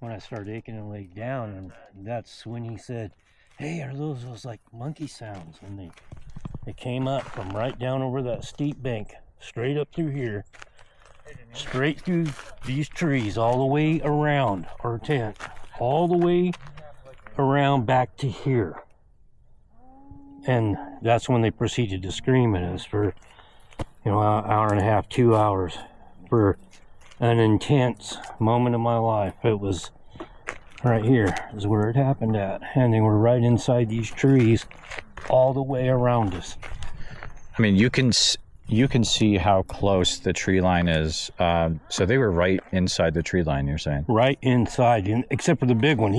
when I started aching and laid down, and that's when he said, "Hey, are those like monkey sounds?" And they came up from right down over that steep bank, straight up through here, straight through these trees, all the way around our tent, all the way around back to here. And that's when they proceeded to scream at us for, an hour and a half, 2 hours, for an intense moment of my life. It was right here is where it happened at, and they were right inside these trees all the way around us. I mean, you can see how close the tree line is. So they were right inside the tree line, you're saying? Right inside, except for the big one.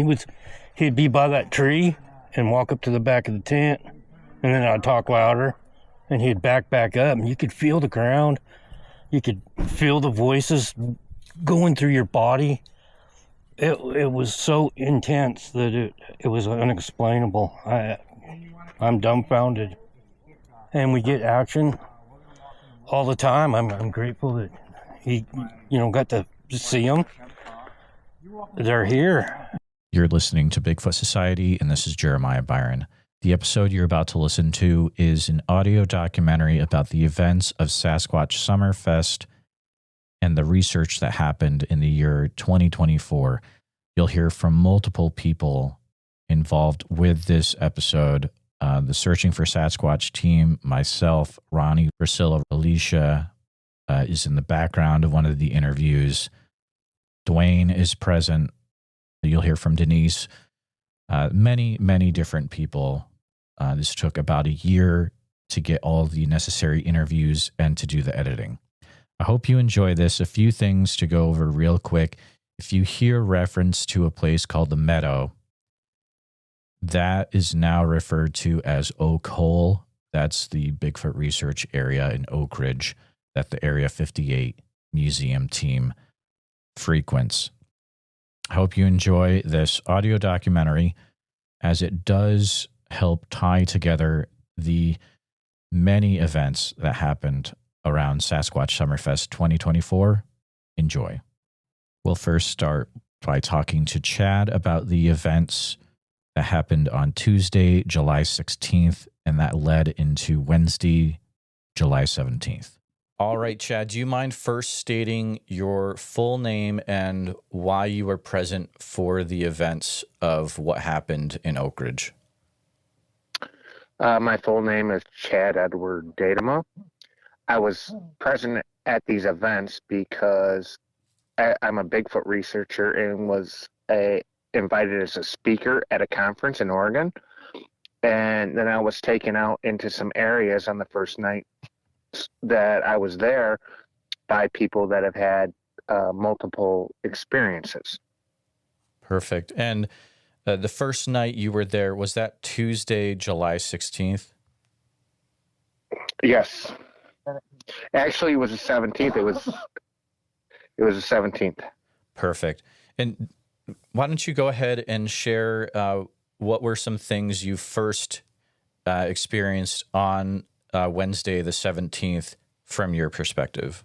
He'd be by that tree and walk up to the back of the tent, and then I'd talk louder, and he'd back up, and you could feel the ground. You could feel the voices going through your body. It was so intense that it was unexplainable. I'm dumbfounded. And we get action all the time. I'm grateful that he, got to see them. They're here. You're listening to Bigfoot Society, and this is Jeremiah Byron. The episode you're about to listen to is an audio documentary about the events of Sasquatch Summerfest and the research that happened in the year 2024. You'll hear from multiple people involved with this episode. The Searching for Sasquatch team, myself, Ronnie, Priscilla, Alicia is in the background of one of the interviews. Dwayne is present. You'll hear from Denise. Many, many different people. This took about a year to get all the necessary interviews and to do the editing. I hope you enjoy this. A few things to go over real quick. If you hear reference to a place called the Meadow, that is now referred to as Oak Hole. That's the Bigfoot research area in Oakridge that the Area 58 museum team frequents. I hope you enjoy this audio documentary, as it does help tie together the many events that happened around Sasquatch Summerfest 2024. Enjoy. We'll first start by talking to Chad about the events that happened on Tuesday, July 16th, and that led into Wednesday, July 17th. All right, Chad, do you mind first stating your full name and why you were present for the events of what happened in Oakridge? My full name is Chad Edward Datamo. I was present at these events because I'm a Bigfoot researcher and was invited as a speaker at a conference in Oregon. And then I was taken out into some areas on the first night that I was there by people that have had multiple experiences. Perfect. And the first night you were there, was that Tuesday, July 16th? Yes. Actually, it was the 17th. It was the 17th. Perfect. And why don't you go ahead and share what were some things you first experienced on Wednesday the 17th from your perspective?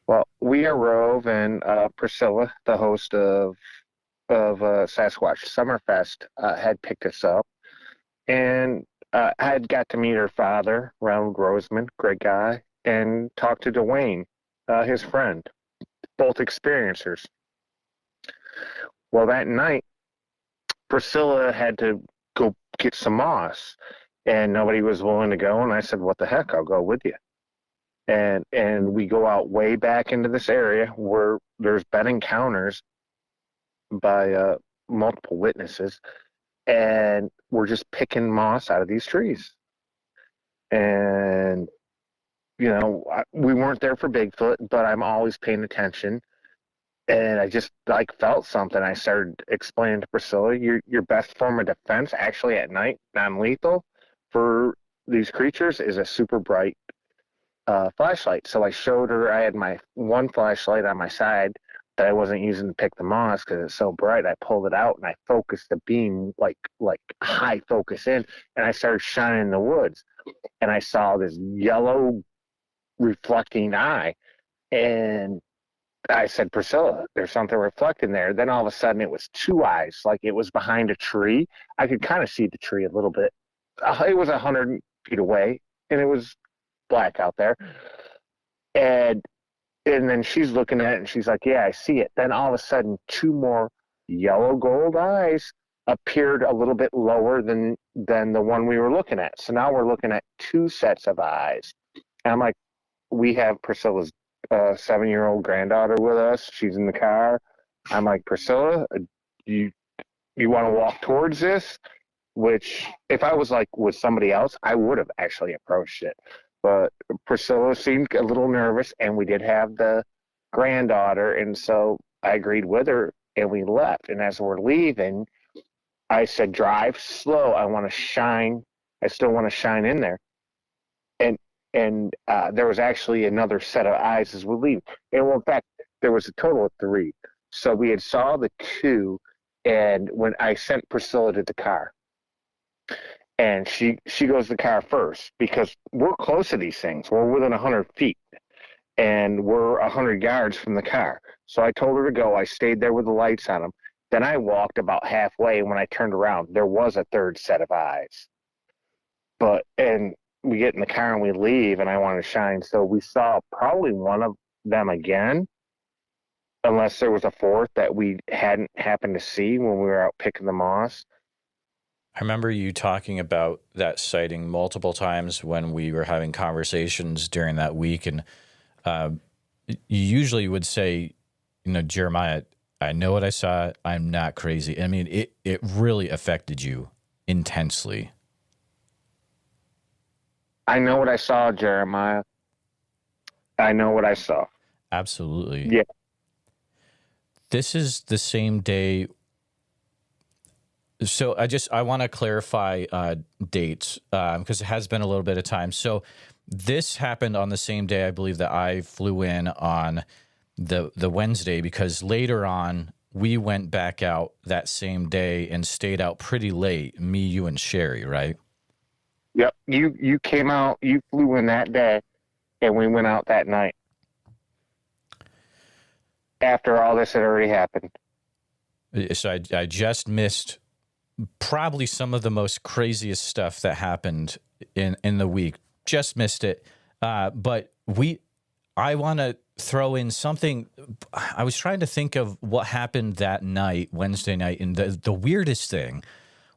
Well, we arose, and Priscilla, the host of Sasquatch Summerfest, had picked us up, and I had got to meet her father, Ronald Roseman, great guy, and talk to Dwayne, his friend, both experiencers. Well, that night, Priscilla had to go get some moss, and nobody was willing to go, and I said, what the heck, I'll go with you. And we go out way back into this area where there's been encounters by multiple witnesses, and we're just picking moss out of these trees. And, we weren't there for Bigfoot, but I'm always paying attention. And I just felt something. I started explaining to Priscilla, your best form of defense, actually at night, non-lethal, for these creatures is a super bright flashlight. So I showed her, I had my one flashlight on my side that I wasn't using to pick the moss because it's so bright. I pulled it out and I focused the beam like high focus in, and I started shining in the woods, and I saw this yellow reflecting eye, and I said, Priscilla, there's something reflecting there. Then all of a sudden it was two eyes, like it was behind a tree. I could kind of see the tree a little bit. It was 100 feet away, and it was black out there. And then she's looking at it, and she's like, yeah, I see it. Then all of a sudden, two more yellow gold eyes appeared a little bit lower than the one we were looking at. So now we're looking at two sets of eyes. And I'm like, we have Priscilla's 7-year-old granddaughter with us. She's in the car. I'm like, Priscilla, you want to walk towards this? Which, if I was like with somebody else, I would have actually approached it. But Priscilla seemed a little nervous, and we did have the granddaughter, and so I agreed with her, and we left. And as we're leaving, I said, drive slow. I want to shine. I still want to shine in there. And there was actually another set of eyes as we leave. And well, in fact, there was a total of 3. So we had saw the 2, and when I sent Priscilla to the car, and she goes to the car first, because we're close to these things. We're within 100 feet, and we're 100 yards from the car. So I told her to go. I stayed there with the lights on them. Then I walked about halfway, and when I turned around, there was a 3rd set of eyes. And we get in the car and we leave, and I want to shine. So we saw probably one of them again, unless there was a 4th that we hadn't happened to see when we were out picking the moss. I remember you talking about that sighting multiple times when we were having conversations during that week. And you usually would say, Jeremiah, I know what I saw. I'm not crazy. I mean, it really affected you intensely. I know what I saw, Jeremiah. I know what I saw. Absolutely. Yeah. This is the same day. So I want to clarify dates because it has been a little bit of time. So this happened on the same day, I believe, that I flew in on the Wednesday, because later on we went back out that same day and stayed out pretty late, me, you, and Sherry, right? Yep. You came out, you flew in that day, and we went out that night. After all this had already happened. So I just missed probably some of the most craziest stuff that happened in the week. Just missed it. But I want to throw in something. I was trying to think of what happened that night, Wednesday night, and the weirdest thing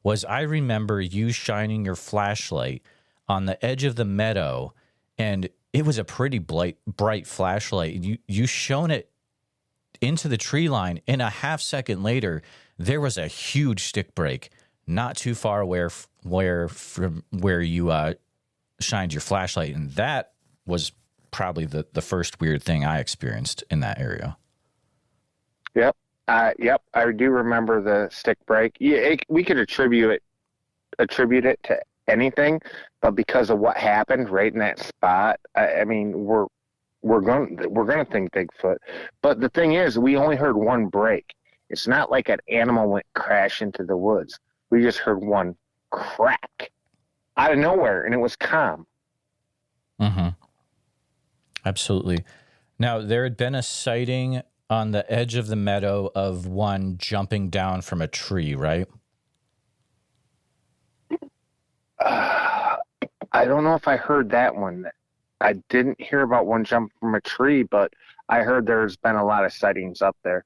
was I remember you shining your flashlight on the edge of the meadow, and it was a pretty bright flashlight. You shone it into the tree line, and a half second later, there was a huge stick break not too far away from where you shined your flashlight, and that was probably the first weird thing I experienced in that area. Yep. Yep, I do remember the stick break. Yeah, we could attribute it to anything, but because of what happened right in that spot, I mean, we're gonna think Bigfoot. But the thing is, we only heard one break. It's not like an animal went crash into the woods. We just heard one crack out of nowhere, and it was calm. Mm-hmm. Absolutely. Now, there had been a sighting on the edge of the meadow of one jumping down from a tree, right? I don't know if I heard that one. I didn't hear about one jump from a tree, but I heard there's been a lot of sightings up there.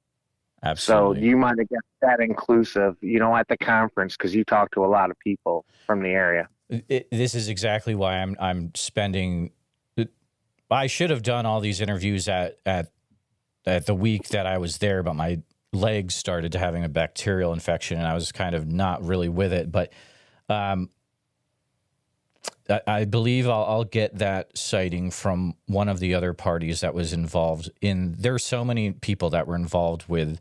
Absolutely. So you might have got that inclusive, at the conference, because you talked to a lot of people from the area. This is exactly why I'm spending. I should have done all these interviews at the week that I was there, but my legs started having a bacterial infection, and I was kind of not really with it. But I believe I'll get that sighting from one of the other parties that was involved in. There are so many people that were involved with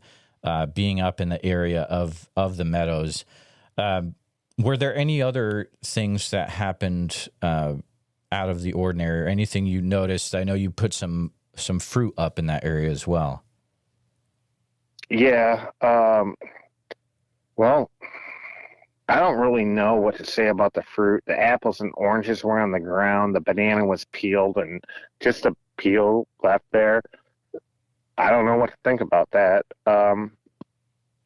being up in the area of the meadows. Were there any other things that happened out of the ordinary, or anything you noticed? I know you put some fruit up in that area as well. Yeah. Well, I don't really know what to say about the fruit. The apples and oranges were on the ground. The banana was peeled, and just a peel left there. I don't know what to think about that.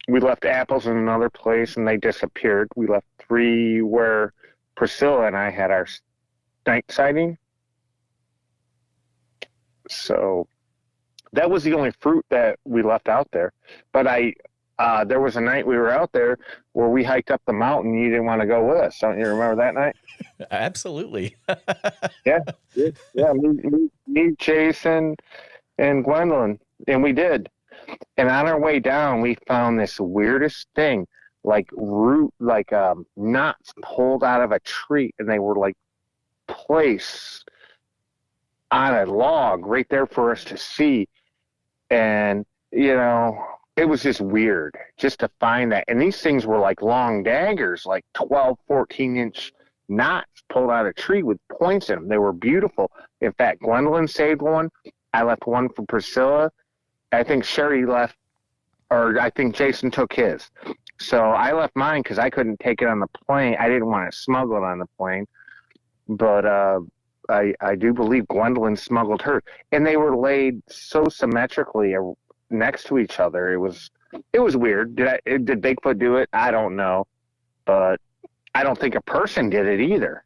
We left apples in another place and they disappeared. We left 3 where Priscilla and I had our night sighting. So that was the only fruit that we left out there. But there was a night we were out there where we hiked up the mountain. You didn't want to go with us. Don't you remember that night? Absolutely. Yeah. Me, Jason, and Gwendolyn. And we did. And on our way down, we found this weirdest thing, like knots pulled out of a tree, and they were like placed on a log right there for us to see. And, you know, it was just weird just to find that. And these things were like long daggers, like 12, 14-inch knots pulled out of a tree with points in them. They were beautiful. In fact, Gwendolyn saved one. I left one for Priscilla. I think Sherry left, or I think Jason took his. So I left mine because I couldn't take it on the plane. I didn't want to smuggle it on the plane. But I do believe Gwendolyn smuggled hers. And they were laid so symmetrically next to each other. It was weird. Did Bigfoot do it? I don't know. But I don't think a person did it either.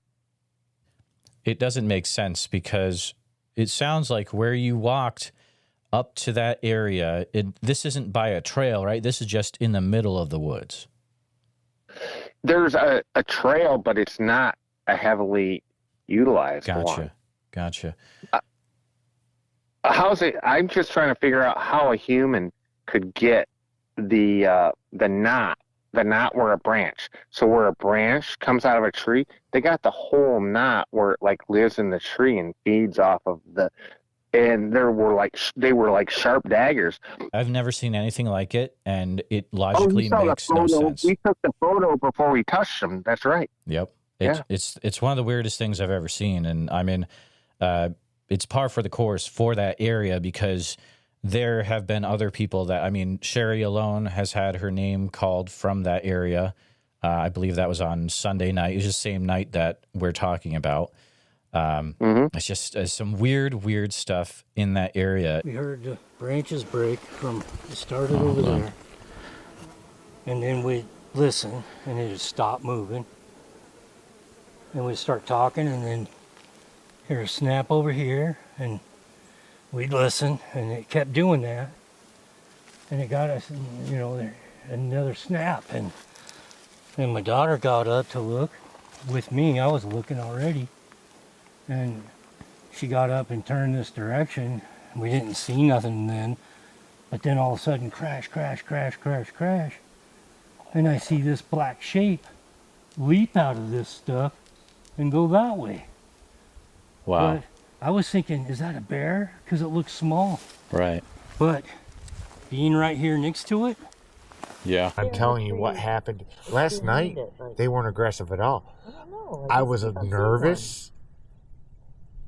It doesn't make sense because it sounds like where you walked up to that area, this isn't by a trail, right? This is just in the middle of the woods. There's a trail, but it's not a heavily utilized one. Gotcha. How's it? I'm just trying to figure out how a human could get the knot where a branch. So where a branch comes out of a tree, they got the whole knot where it like lives in the tree and feeds off of the. And they were like sharp daggers. I've never seen anything like it, and it logically makes no sense. We took the photo before we touched them. That's right. Yep. It's one of the weirdest things I've ever seen, and I mean, it's par for the course for that area because there have been other people that, I mean, Sherry alone has had her name called from that area. I believe that was on Sunday night. It was the same night that we're talking about. It's just some weird stuff in that area. We heard the branches break from it started over there, and then we listen, and it just stopped moving, and we start talking, and then hear a snap over here, and we'd listen, and it kept doing that, and it got us, you know, another snap, and then my daughter got up to look with me. I was looking already. And she got up and turned this direction. We didn't see nothing then. But then all of a sudden, crash. And I see this black shape leap out of this stuff and go that way. Wow. But I was thinking, is that a bear? Because it looks small. Right. But being right here next to it. Yeah. I'm telling you what happened. Last night, they weren't aggressive at all. I was nervous.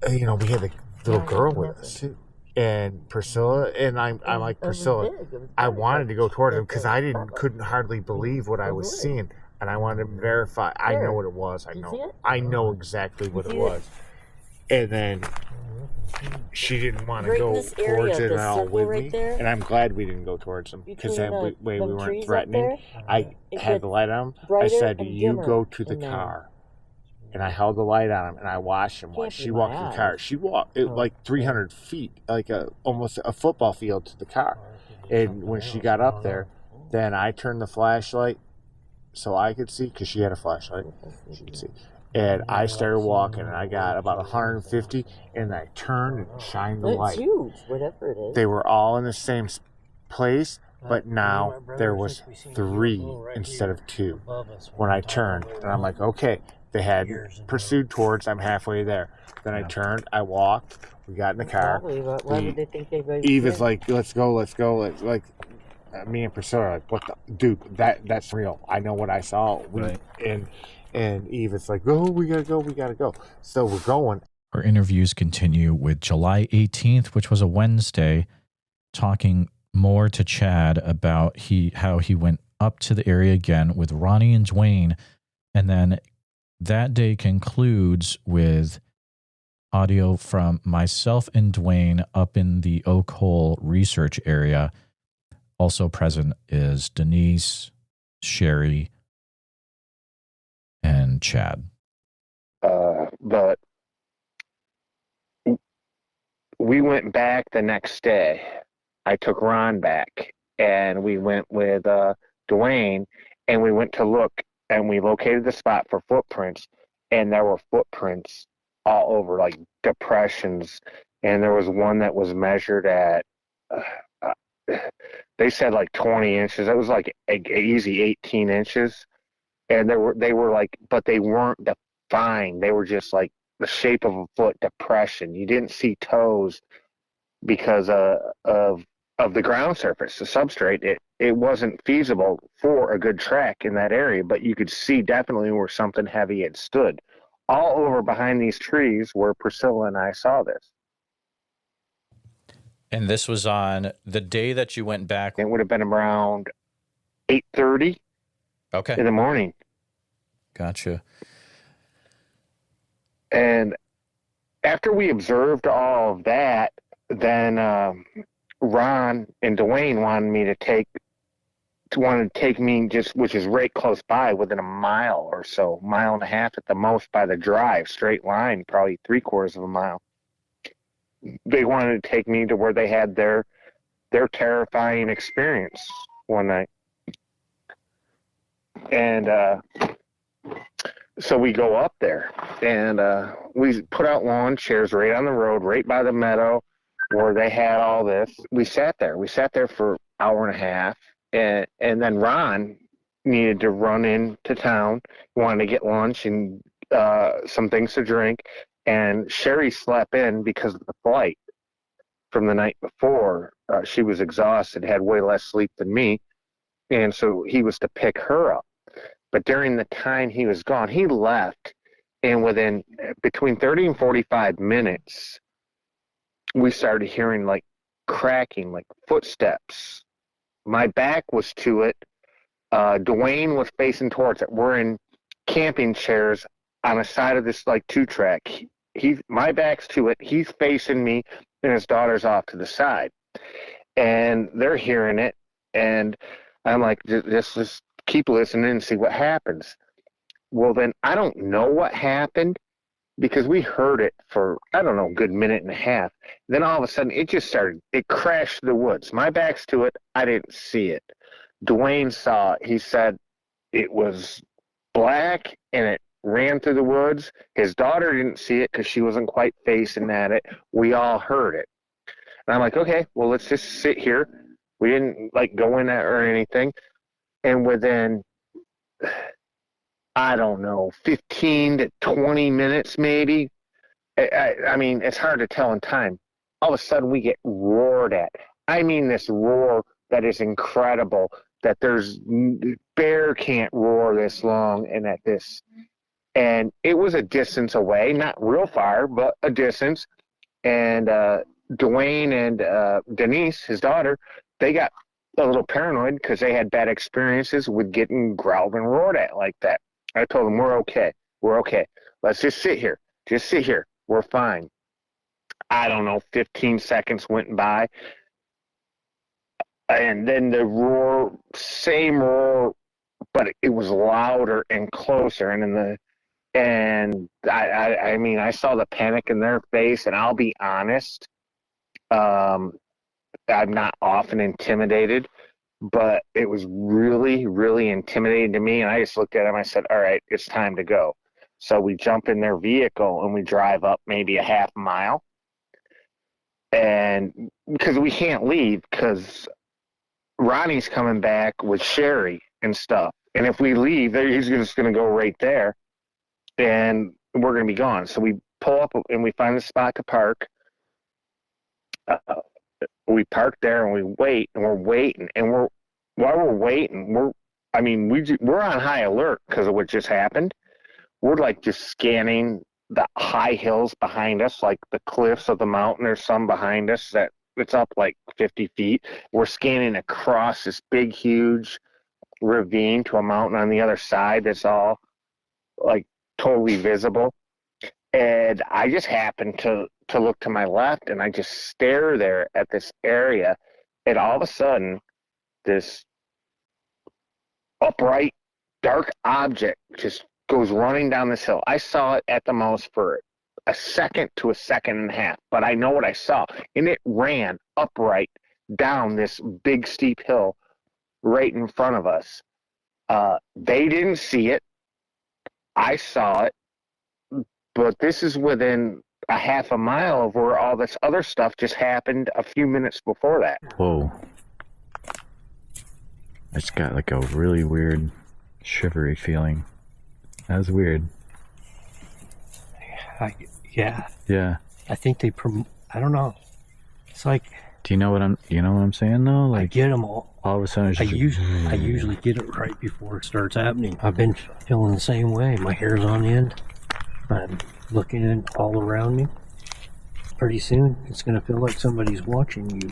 You know, we had the little girl with us too, and Priscilla, and I'm like, Priscilla, I wanted to go toward him because I couldn't hardly believe what I was seeing, and I wanted to verify. I know what it was. I know exactly what it was. And then she didn't want to go towards it at all with me, and I'm glad we didn't go towards them because that way we weren't threatening. I had the light on. I said, "You go to the car." And I held the light on him, and I watched him while she walked to the car. She walked like 300 feet, like almost a football field to the car. And when she got up there, then I turned the flashlight so I could see, because she had a flashlight. She could see. And I started walking, and I got about 150, and I turned and shined the light. It's huge, whatever it is. They were all in the same place, but now there was 3 instead of 2 when I turned. And I'm like, okay. They had pursued towards. I'm halfway there. Then I turned. I walked. We got in the car. Why would they think they were? Eve is like, "Let's go." Like me and Priscilla are like, "What the dude? That's real. I know what I saw." And Eve is like, "Oh, we gotta go." So we're going. Our interviews continue with July 18th, which was a Wednesday, talking more to Chad about how he went up to the area again with Ronnie and Dwayne, and then that day concludes with audio from myself and Dwayne up in the Oak Hole research area. Also present is Denise, Sherry, and Chad. But we went back the next day. I took Ron back, and we went with Dwayne, and we went to look, and we located the spot for footprints, and there were footprints all over, like depressions, and there was one that was measured at, they said like 20 inches. It was like a easy 18 inches, and they were like, but they weren't defined. They were just like the shape of a foot depression. You didn't see toes because of the ground surface, the substrate. It wasn't feasible for a good track in that area, but you could see definitely where something heavy had stood. All over behind these trees where Priscilla and I saw this. And this was on the day that you went back. It would have been around 8:30 in the morning. Gotcha. And after we observed all of that, then Ron and Dwayne wanted to take me just, which is right close by, within a mile or so, mile and a half at the most by the drive, straight line, probably 3/4 of a mile. They wanted to take me to where they had their terrifying experience one night. And so we go up there, and we put out lawn chairs right on the road, right by the meadow where they had all this. We sat there for an hour and a half, and then Ron needed to run into town, wanted to get lunch and some things to drink, and Sherry slept in because of the flight from the night before. She was exhausted, had way less sleep than me, and so he was to pick her up. But during the time he was gone, he left, and within between 30 and 45 minutes, we started hearing like cracking, like footsteps. My back was to it. Dwayne was facing towards it. We're in camping chairs on the side of this like 2-track. My back's to it. He's facing me, and his daughter's off to the side. And they're hearing it, and I'm like, just keep listening and see what happens. Well, then I don't know what happened, because we heard it for, I don't know, a good minute and a half. Then all of a sudden, it crashed through the woods. My back's to it. I didn't see it. Dwayne saw it. He said it was black, and it ran through the woods. His daughter didn't see it because she wasn't quite facing at it. We all heard it. And I'm like, okay, well, let's just sit here. We didn't like go in there or anything. And within, I don't know, 15 to 20 minutes maybe. I mean, it's hard to tell in time. All of a sudden we get roared at. I mean, this roar that is incredible, that bear can't roar this long and at this. And it was a distance away, not real far, but a distance. And Dwayne and Denise, his daughter, they got a little paranoid because they had bad experiences with getting growled and roared at like that. I told them, we're okay. Let's just sit here. We're fine. I don't know, 15 seconds went by. And then the roar, same roar, but it was louder and closer. And I mean, I saw the panic in their face, and I'll be honest, I'm not often intimidated, but it was really, really intimidating to me. And I just looked at him. I said, all right, it's time to go. So we jump in their vehicle and we drive up maybe a half mile. And because we can't leave, because Ronnie's coming back with Sherry and stuff. And if we leave, he's just going to go right there, and we're going to be gone. So we pull up and we find a spot to park. We park there and we wait, and we're waiting. And while we're waiting, we're on high alert because of what just happened. We're like just scanning the high hills behind us, like the cliffs of the mountain. There's some behind us that it's up like 50 feet. We're scanning across this big, huge ravine to a mountain on the other side that's all like totally visible. And I just happened to look to my left, and I just stare there at this area, and all of a sudden, this upright, dark object just goes running down this hill. I saw it at the most for a second to a second and a half, but I know what I saw. And it ran upright down this big, steep hill right in front of us. They didn't see it. I saw it. But this is within a half a mile of where all this other stuff just happened a few minutes before that. Whoa. I just got like a really weird shivery feeling. That was weird. Yeah. Yeah. I think I don't know. It's like, Do you know what I'm saying though? I Like get them all. all of a sudden it's I just usually get it right before it starts happening. I've been feeling the same way. My hair's on end. I'm looking in all around me. Pretty soon, it's going to feel like somebody's watching you.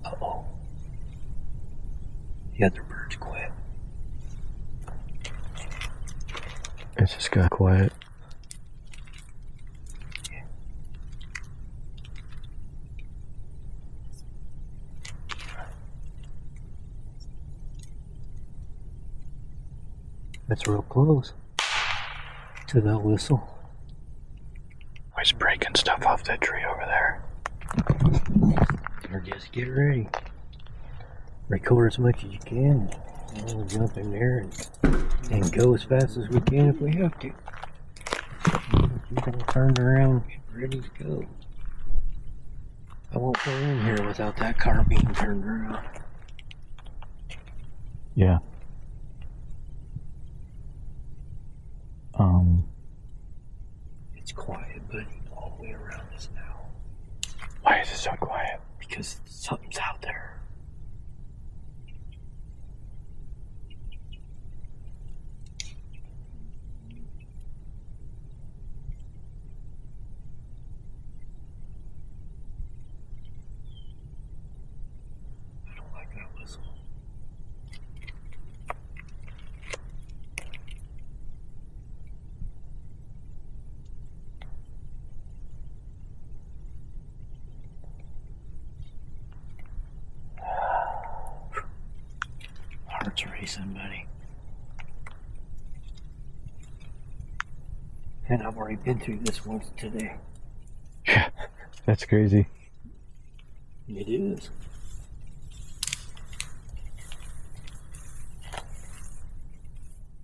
Uh-oh. The other birds quit. it just got quiet. That's real close to that whistle. He's breaking stuff off that tree over there. Or just get ready. Record as much as you can. We'll jump in there and go as fast as we can if we have to. Keep it turned around, get ready to go. I won't go in here without that car being turned around. Yeah. It's quiet, buddy, all the way around us now. Why is it so quiet? Because something's out there. I don't like that whistle. Heart's racing, buddy. And I've already been through this once today. Yeah, that's crazy. It is.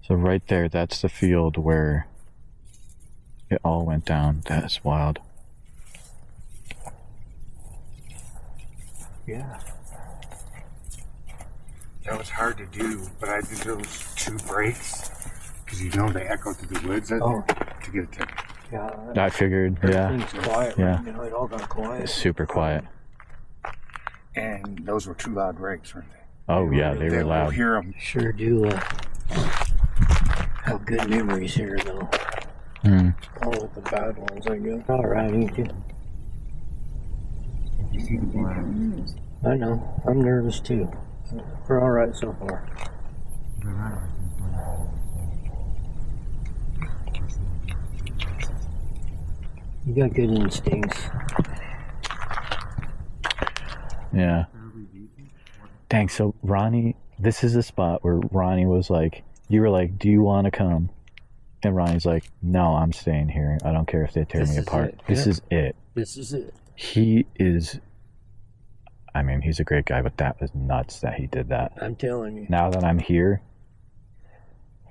So right there, that's the field where it all went down. That's wild. Yeah. That was hard to do, but I did those 2 breaks because they echo through the woods Oh, to get to. yeah. I figured, yeah. Everything's quiet Yeah. right now. It all got quiet. It's super quiet. And those were 2 loud breaks, weren't they? Oh yeah, they were We'll loud. hear them. Sure do have good memories here, though. Mm. All of the bad ones, I guess. All right, ain't you? You see the blast. I know. I'm nervous, too. We're all right so far. You got good instincts. Yeah. Thanks. So Ronnie, this is a spot where Ronnie was like, you were like, do you want to come? And Ronnie's like, no, I'm staying here. I don't care if they tear This me is apart. it. This Yeah. is it. This is it. He is, I mean, he's a great guy, but that was nuts that he did that. I'm telling you. Now that I'm here,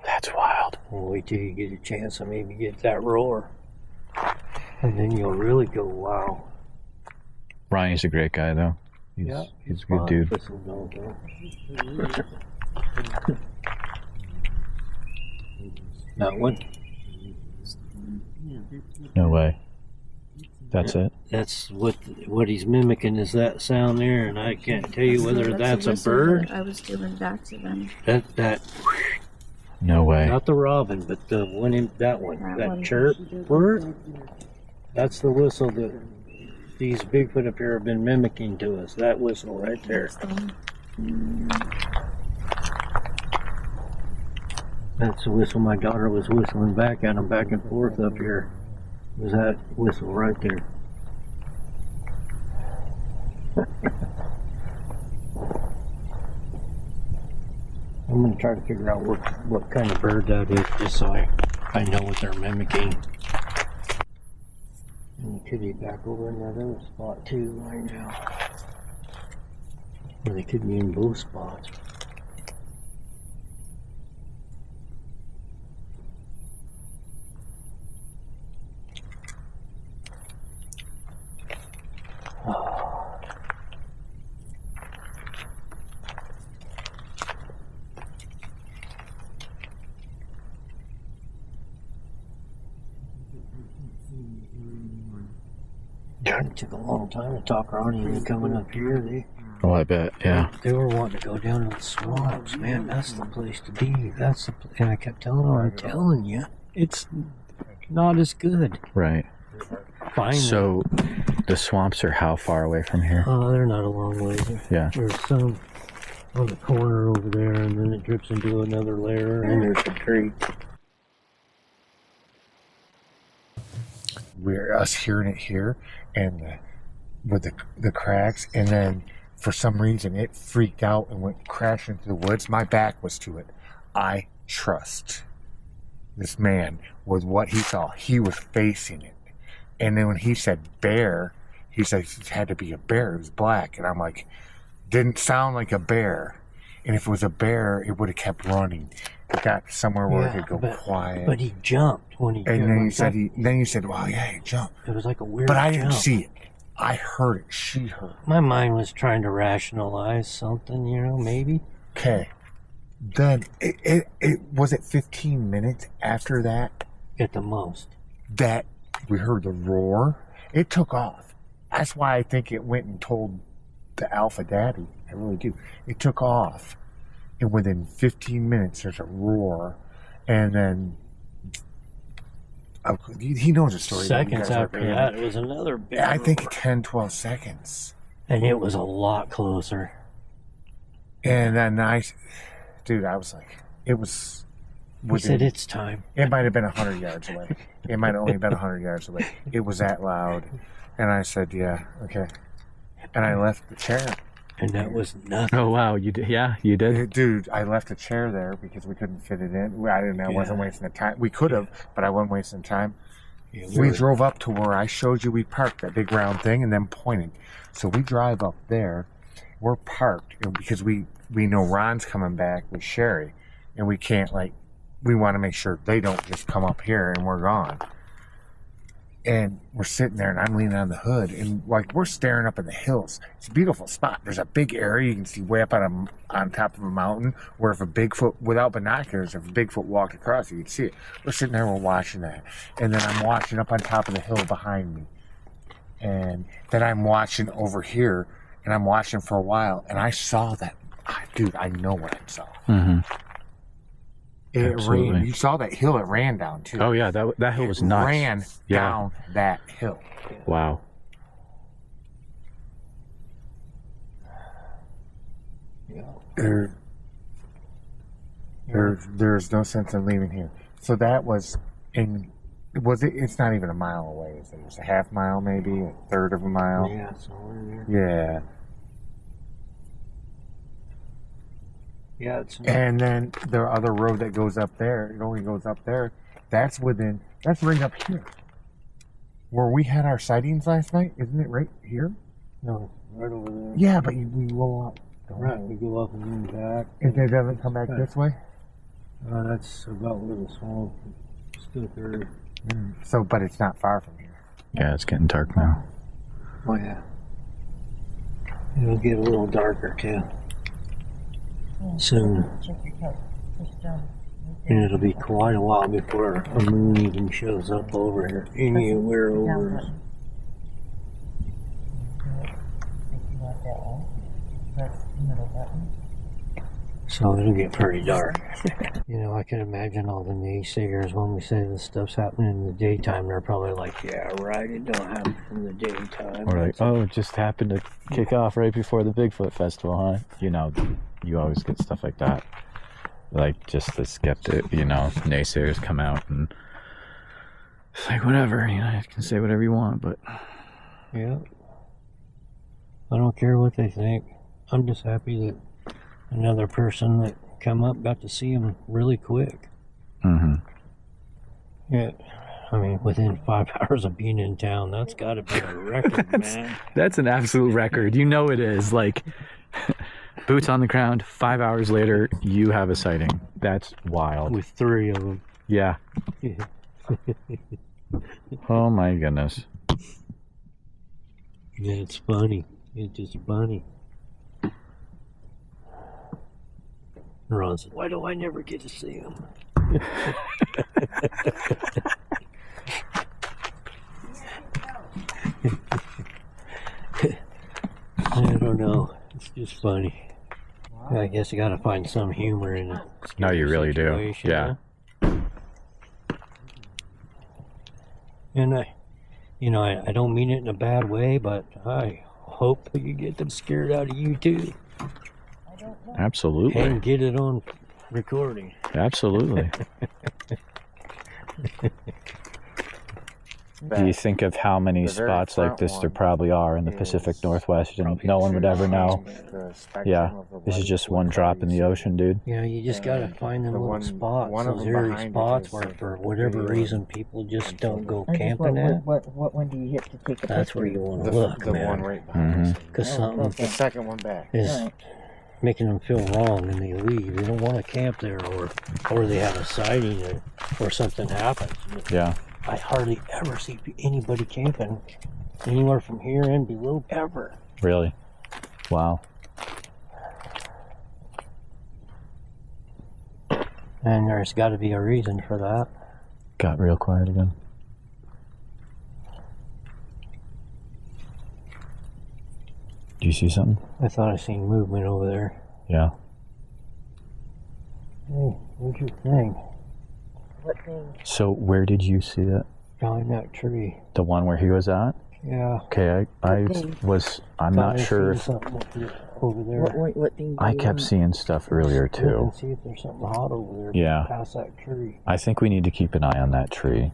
that's wild. Well, wait till you get a chance to maybe get that roar. And then you'll really go, wow. Ronnie's a great guy, though. He's a good dude. Whistle don't go. That one? No way. That's it? That's what he's mimicking is that sound there, and I can't tell you whether that's a whistle bird. that I was doing back to them. That No way. Not the robin, but the one in that one. That chirp bird. That's the whistle that these Bigfoot up here have been mimicking to us. That whistle right there. That's the whistle my daughter was whistling back at them back and forth up here. It was that whistle right there. I'm going to try to figure out what kind of bird that is, just so I know what they're mimicking. And we could be back over in that other spot too right now. Or they could be in both spots. It took a long time to talk Ronnie into coming up here. Oh, I bet, yeah. They were wanting to go down in the swamps, man. That's the place to be. That's the and I kept telling them, I'm telling you, it's not as good. Right. Finally. So, the swamps are how far away from here? Oh, they're not a long way. Yeah. There's some on the corner over there, and then it drips into another layer, and there's a creek. We're us hearing it here, and with the cracks, and then for some reason it freaked out and went crashing into the woods. My back was to it. I trust this man with what he saw. He was facing it, and then when he said bear, he said it had to be a bear. It was black, and I'm like, didn't sound like a bear. And if it was a bear, it would have kept running. It got somewhere where it could go quiet. But he jumped when he. And then you said, "Well, yeah, he jumped." It was like a weird. But I didn't see it. I heard it. She heard it. My mind was trying to rationalize something, maybe. Okay. Then it was it 15 minutes after that At the most. that we heard the roar. It took off. That's why I think it went and told the alpha daddy. I really do. It took off. And within 15 minutes, there's a roar. And then he knows the story. Seconds after that, it was another big. I think 10, 12 seconds. And it was a lot closer. And then I was like, it was. We said it's time. It might have been 100 yards away. It might have only been 100 yards away. It was that loud. And I said, yeah, okay. And I left the chair. And that was nothing. Oh, wow. You did? Yeah, you did? Dude, I left the chair there because we couldn't fit it in. I wasn't wasting the time. We could have, but I wasn't wasting time. Yeah, we drove up to where I showed you we parked, that big round thing, and then pointed. So we drive up there. We're parked because we know Ron's coming back with Sherry, and we can't, we want to make sure they don't just come up here and we're gone. And we're sitting there, and I'm leaning on the hood, and we're staring up in the hills. It's a beautiful spot. There's a big area you can see way up on top of a mountain, where if a Bigfoot, without binoculars, if a Bigfoot walked across, you could see it. We're sitting there, we're watching that. And then I'm watching up on top of the hill behind me. And then I'm watching over here, and I'm watching for a while, and I saw that. Dude, I know what I saw. Mm-hmm. It ran. You saw that hill it ran down, too. Oh, yeah, that hill was nuts. It ran down that hill. Wow. There's no sense in leaving here. So that was it's not even a mile away. It was a half mile, maybe a third of a mile. Yeah, somewhere in there. Yeah. Yeah, and then the other road that goes up there, it only goes up there. That's right up here. Where we had our sightings last night, isn't it right here? No, right over there. Yeah, but we roll up. Right, we go up and then back. If it doesn't come back this way? That's about where the swamp stood there. So, but it's not far from here. Yeah, it's getting dark now. Oh, yeah. It'll get a little darker, too. Soon. And it'll be quite a while before a moon even shows up over here. Anywhere over. So it'll get pretty dark. You know, I can imagine all the naysayers when we say this stuff's happening in the daytime. They're probably like, yeah, right, it don't happen in the daytime. Or like, oh, it just happened to kick off right before the Bigfoot Festival, huh? You know, you always get stuff like that. Like, just the skeptic, you know, naysayers come out and it's like, whatever, you know, you can say whatever you want, but... Yeah. I don't care what they think. I'm just happy that another person that come up got to see him really quick. Mm-hmm. Yeah. I mean, within 5 hours of being in town, that's got to be a record, man. That's an absolute record. You know it is. Like, boots on the ground, 5 hours later, you have a sighting. That's wild. With 3 of them. Yeah. Oh my goodness. Yeah, it's funny. It's just funny. Ron said, why do I never get to see him? I don't know. It's just funny. I guess you gotta find some humor in it. No, you really do. Yeah. And I don't mean it in a bad way, but I hope that you get them scared out of you too. Absolutely. And get it on recording. Absolutely. Do you think of how many spots like this there probably are in the Pacific Northwest and no one would ever know? Yeah, this is just one drop in the ocean, dude. Yeah, you just gotta find them little spots, those eerie spots where for whatever reason people just don't go camping at. What one do you hit to take a picture? That's where you want to look, The man. one right behind us. Because something The second one back. is making them feel wrong and they leave. They don't want to camp there, or they have a sighting or something happens. Yeah. I hardly ever see anybody camping anywhere from here and below ever. Really? Wow. And there's got to be a reason for that. Got real quiet again. Do you see something? I thought I seen movement over there. Yeah. Hey, where's your thing? What thing? So where did you see that? Behind that tree. The one where he was at? Yeah. Okay, I'm Thought not I sure seen if something over there. What thing? I kept seeing stuff earlier Look too. and see if there's something hot over there. Yeah. Past that tree. I think we need to keep an eye on that tree,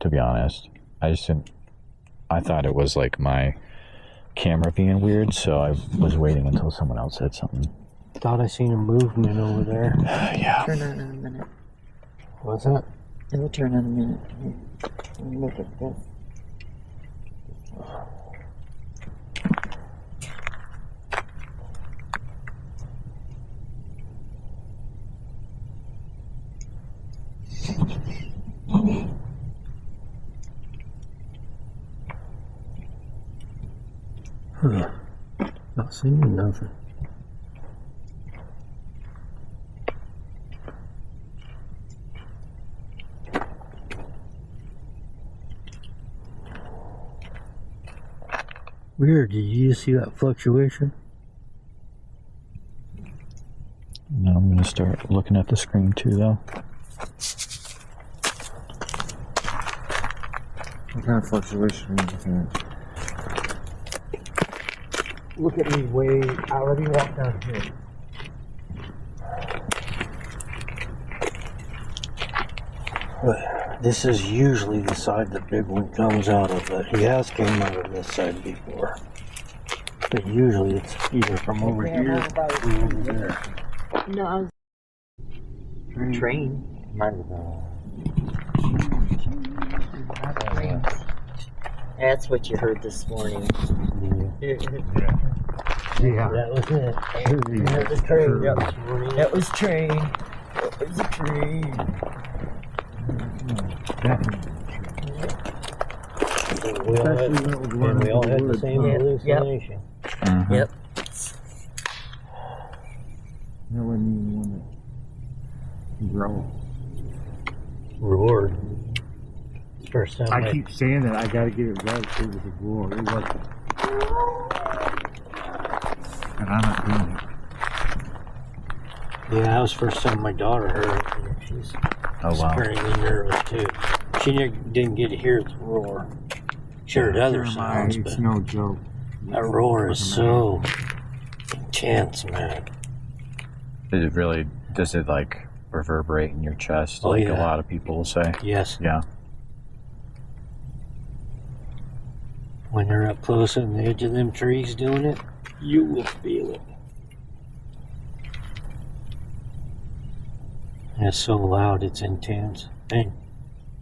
to be honest. I thought it was like my camera being weird, so I was waiting until someone else said something. Thought I seen a movement over there. Yeah. Turn on in a minute. What's that? It'll turn on in a minute. Let me look at this. Huh. Not seeing nothing. Weird, did you see that fluctuation? Now I'm going to start looking at the screen too, though. What kind of fluctuation are you looking at? Look at me way. I already walked down here. But this is usually the side the big one comes out of, but he has came out of this side before. But usually it's either from over here or over there. No, I was... Train. Might have been. That's what you heard this morning. Yeah. That was it. That was train. That was train. That was a train. And we all had the same hallucination. Mm-hmm. Yep. That wasn't even one that growled. Roared. First time I keep saying that. I got to get it right too with the roar. It wasn't. And I'm not doing it. Yeah, that was the first time my daughter heard it. And she's Oh, wow. apparently nervous too. She didn't get to hear the roar. She heard other sounds, It's but no joke. that roar is so intense, man. It really, does it like reverberate in your chest? Oh, like yeah. a lot of people will say. Yes. Yeah. When they're up close on the edge of them trees doing it, you will feel it. And it's so loud, it's intense. And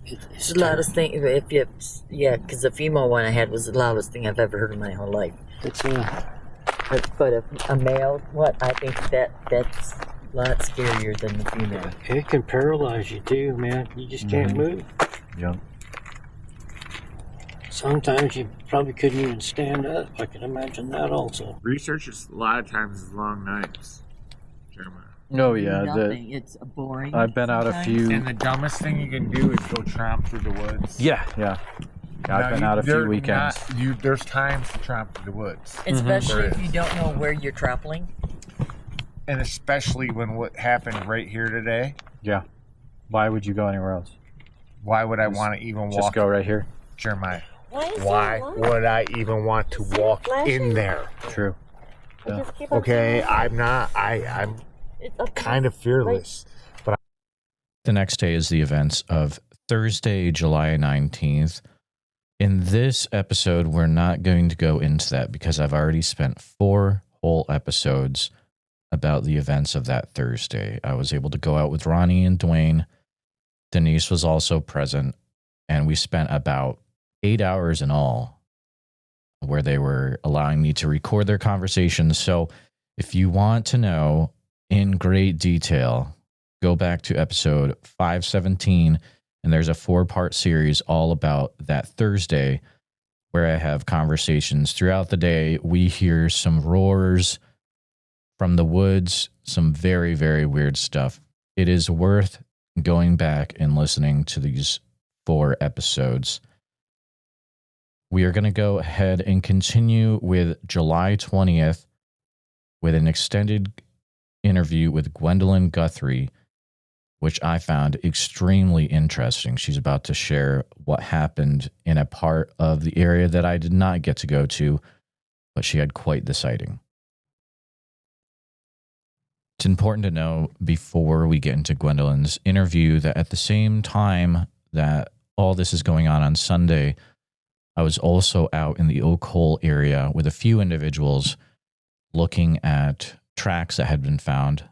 It's the loudest thing. Because the female one I had was the loudest thing I've ever heard in my whole life. It's But a male, I think that's a lot scarier than the female. it can paralyze you too, man. You just can't move. Yeah. Sometimes you probably couldn't even stand up. I can imagine that also. Research is a lot of times is long nights, Jeremiah. Oh, yeah. Nothing. It's boring. I've been out a sometimes. few. And the dumbest thing you can do is go tromp through the woods. Yeah. I've been out a few weekends. There's times to tromp through the woods. Especially There if you don't know where you're traveling. And especially when what happened right here today, Yeah. Why would you go anywhere else? why would I want to even Just walk, go right here. Jeremiah? Why Why would I even want to walk in there? True. Yeah. Okay, I'm kind of fearless. The next day is the events of Thursday, July 19th. In this episode, we're not going to go into that because I've already spent 4 whole episodes about the events of that Thursday. I was able to go out with Ronnie and Dwayne. Denise was also present, and we spent about 8 hours in all where they were allowing me to record their conversations. So if you want to know in great detail, go back to episode 517, and there's a 4-part series all about that Thursday where I have conversations throughout the day. We hear some roars from the woods, some very, very weird stuff. It is worth going back and listening to these 4 episodes. We are going to go ahead and continue with July 20th with an extended interview with Gwendolyn Guthrie, which I found extremely interesting. She's about to share what happened in a part of the area that I did not get to go to, but she had quite the sighting. It's important to know before we get into Gwendolyn's interview that at the same time that all this is going on Sunday, I was also out in the Oak Hole area with a few individuals looking at tracks that had been found.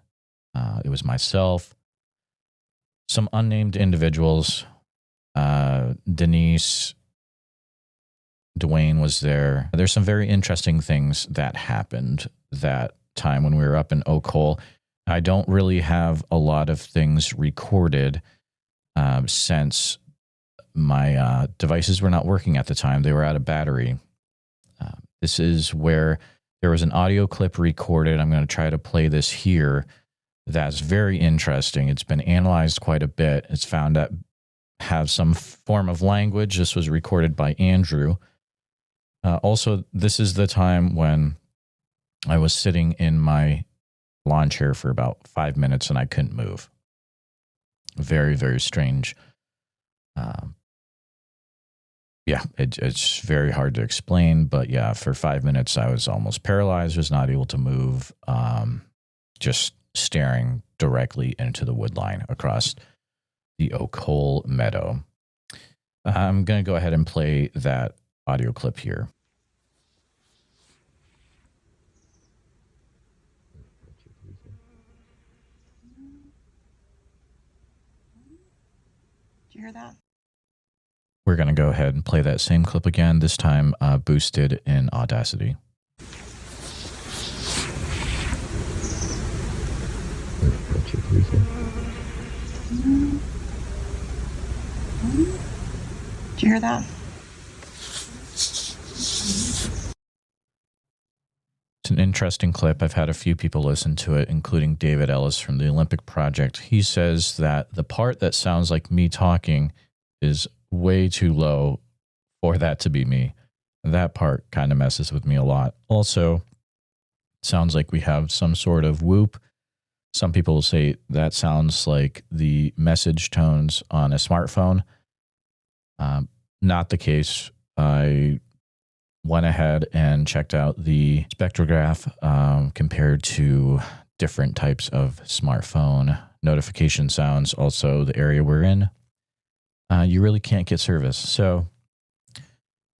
It was myself, some unnamed individuals, Denise, Dwayne was there. There's some very interesting things that happened that time when we were up in Oak Hole. I don't really have a lot of things recorded since my devices were not working at the time. They were out of battery. This is where there was an audio clip recorded. I'm going to try to play this here. That's very interesting. It's been analyzed quite a bit. It's found that have some form of language. This was recorded by Andrew. Also, this is the time when I was sitting in my lawn chair for about 5 minutes and I couldn't move. Very, very strange. It's very hard to explain, but yeah, for 5 minutes I was almost paralyzed, was not able to move, just staring directly into the wood line across the Oak Hole Meadow. I'm going to go ahead and play that audio clip here. Did you hear that? We're going to go ahead and play that same clip again, this time boosted in Audacity. Did you hear that? It's an interesting clip. I've had a few people listen to it, including David Ellis from the Olympic Project. He says that the part that sounds like me talking is way too low for that to be me. That part kind of messes with me a lot. Also, it sounds like we have some sort of whoop, Some people will say that sounds like the message tones on a smartphone. Not the case. I went ahead and checked out the spectrograph compared to different types of smartphone notification sounds. Also, the area we're in, you really can't get service. So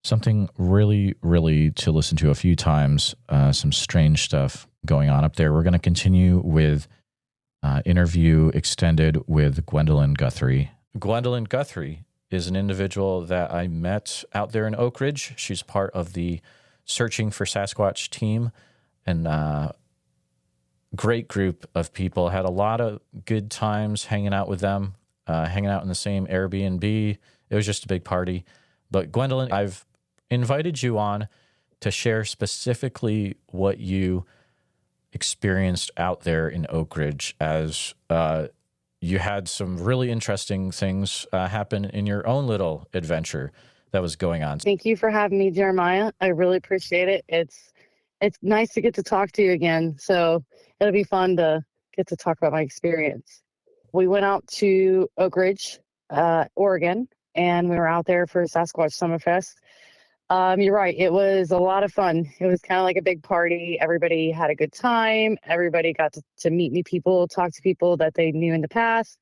something really, really to listen to a few times, some strange stuff going on up there. We're going to continue with interview extended with Gwendolyn Guthrie. Gwendolyn Guthrie is an individual that I met out there in Oakridge. She's part of the Searching for Sasquatch team, and great group of people. Had a lot of good times hanging out with them, hanging out in the same Airbnb. It was just a big party. But Gwendolyn, I've invited you on to share specifically what you experienced out there in Oakridge, as you had some really interesting things happen in your own little adventure that was going on. Thank you for having me, Jeremiah. I really appreciate it. It's nice to get to talk to you again. So it'll be fun to get to talk about my experience. We went out to Oakridge, Oregon, and we were out there for Sasquatch Summerfest. You're right. It was a lot of fun. It was kind of like a big party. Everybody had a good time. Everybody got to meet new people, talk to people that they knew in the past.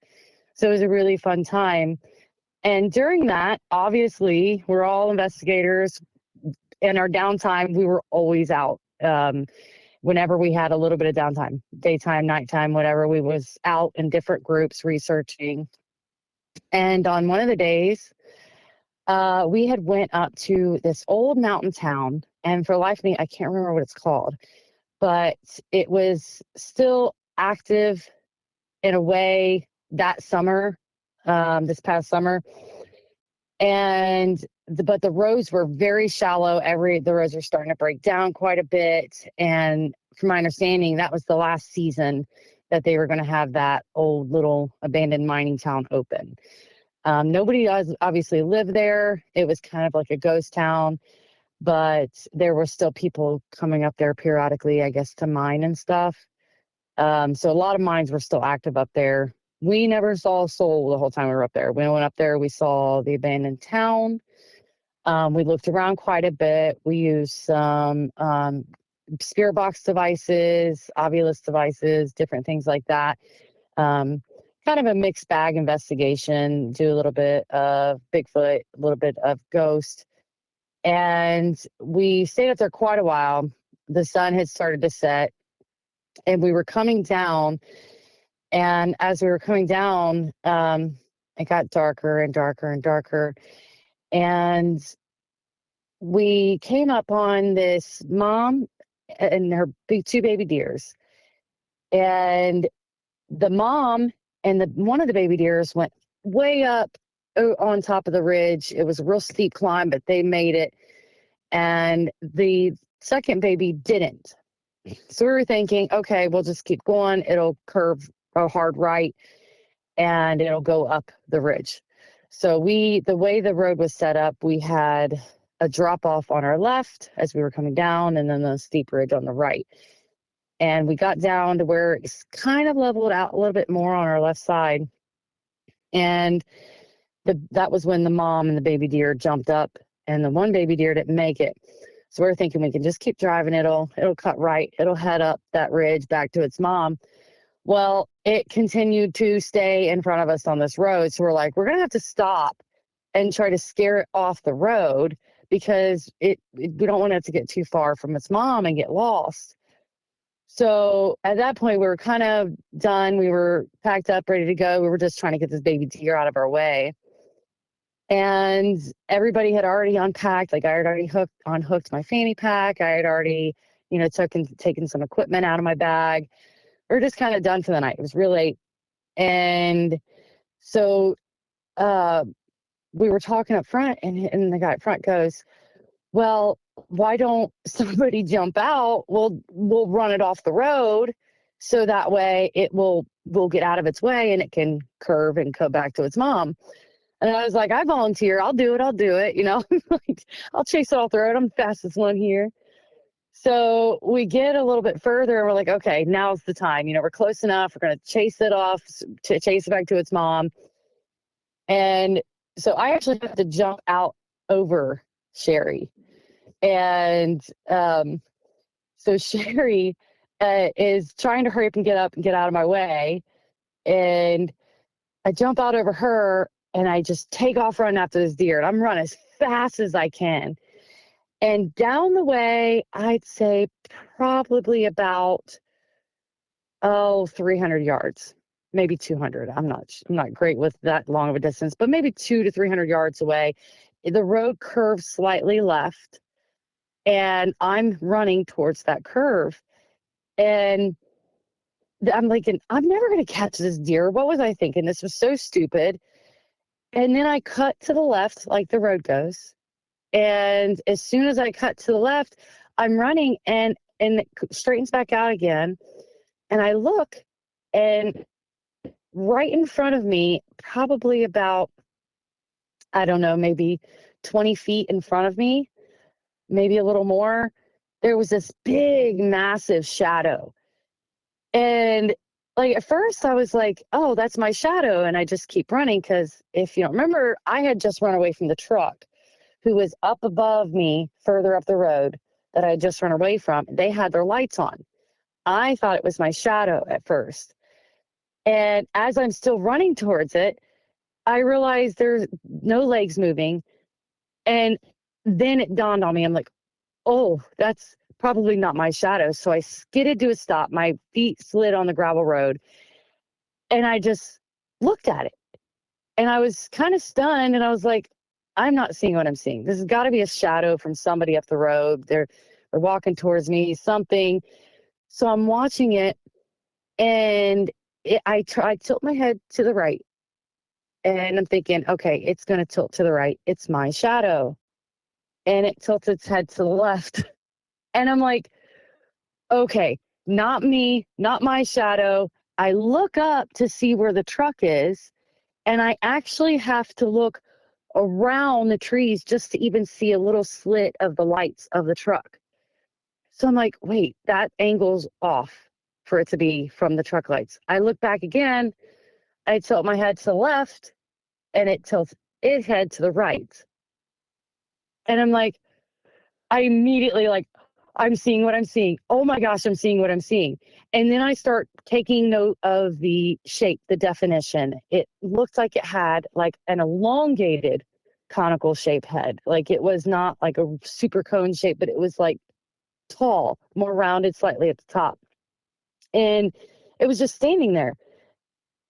So it was a really fun time. And during that, obviously, we're all investigators. In our downtime, we were always out. Whenever we had a little bit of downtime, daytime, nighttime, whatever, we was out in different groups researching. And on one of the days, we had went up to this old mountain town, and for the life of me, I can't remember what it's called, but it was still active in a way that summer, this past summer. And but the roads were very shallow. The roads were starting to break down quite a bit. And from my understanding, that was the last season that they were going to have that old little abandoned mining town open. Nobody does obviously live there. It was kind of like a ghost town, but there were still people coming up there periodically, I guess, to mine and stuff. So a lot of mines were still active up there. We never saw a soul the whole time we were up there. When we went up there, we saw the abandoned town. We looked around quite a bit. We used some spirit box devices, Ovilus devices, different things like that. Kind of a mixed bag investigation, do a little bit of Bigfoot, a little bit of ghost. And we stayed up there quite a while. The sun had started to set, and we were coming down. And as we were coming down, it got darker and darker and darker. And we came up on this mom and her two baby deers. And the mom and one of the baby deers went way up on top of the ridge. It was a real steep climb, but they made it. And the second baby didn't. So we were thinking, okay, we'll just keep going. It'll curve a hard right and it'll go up the ridge. So the way the road was set up, we had a drop off on our left as we were coming down, and then the steep ridge on the right. And we got down to where it's kind of leveled out a little bit more on our left side. And that was when the mom and the baby deer jumped up, and the one baby deer didn't make it. So we're thinking we can just keep driving. It'll cut right. It'll head up that ridge back to its mom. Well, it continued to stay in front of us on this road. So we're like, we're going to have to stop and try to scare it off the road, because we don't want it to get too far from its mom and get lost. So at that point, we were kind of done. We were packed up, ready to go. We were just trying to get this baby deer out of our way. And everybody had already unpacked. Like, I had already unhooked my fanny pack. I had already, taken some equipment out of my bag. We were just kind of done for the night. It was real late. And so we were talking up front, and the guy up front goes, well, why don't somebody jump out? We'll run it off the road, so that way we'll get out of its way and it can curve and go back to its mom. And I was like, I volunteer. I'll do it. Like, I'll chase it off the road. I'm the fastest one here. So we get a little bit further and we're like, okay, now's the time. We're close enough. We're going to chase it off, to chase it back to its mom. And so I actually have to jump out over Sherry. And so Sherry is trying to hurry up and get up and get out of my way. And I jump out over her and I just take off running after this deer. And I'm running as fast as I can. And down the way, I'd say probably about 300 yards, maybe 200. I'm not great with that long of a distance, but maybe 200 to 300 yards away. The road curves slightly left, and I'm running towards that curve. And I'm thinking, I'm never going to catch this deer. What was I thinking? This was so stupid. And then I cut to the left, like the road goes. And as soon as I cut to the left, I'm running and it straightens back out again. And I look, and right in front of me, probably about, I don't know, maybe 20 feet in front of me, maybe a little more, there was this big, massive shadow. And like at first I was like, oh, that's my shadow. And I just keep running because if you don't remember, I had just run away from the truck who was up above me further up the road that I had just run away from. They had their lights on. I thought it was my shadow at first. And as I'm still running towards it, I realized there's no legs moving. And then it dawned on me, I'm like, oh, that's probably not my shadow. So I skidded to a stop. My feet slid on the gravel road. And I just looked at it. And I was kind of stunned. And I was like, I'm not seeing what I'm seeing. This has got to be a shadow from somebody up the road. They're walking towards me, something. So I'm watching it, and I tilt my head to the right. And I'm thinking, okay, it's going to tilt to the right. It's my shadow. And it tilts its head to the left. And I'm like, okay, not me, not my shadow. I look up to see where the truck is, and I actually have to look around the trees just to even see a little slit of the lights of the truck. So I'm like, wait, that angle's off for it to be from the truck lights. I look back again, I tilt my head to the left, and it tilts its head to the right. And I'm like, I immediately I'm seeing what I'm seeing. Oh my gosh, I'm seeing what I'm seeing. And then I start taking note of the shape, the definition. It looked like it had like an elongated conical shape head. Like it was not like a super cone shape, but it was like tall, more rounded slightly at the top. And it was just standing there.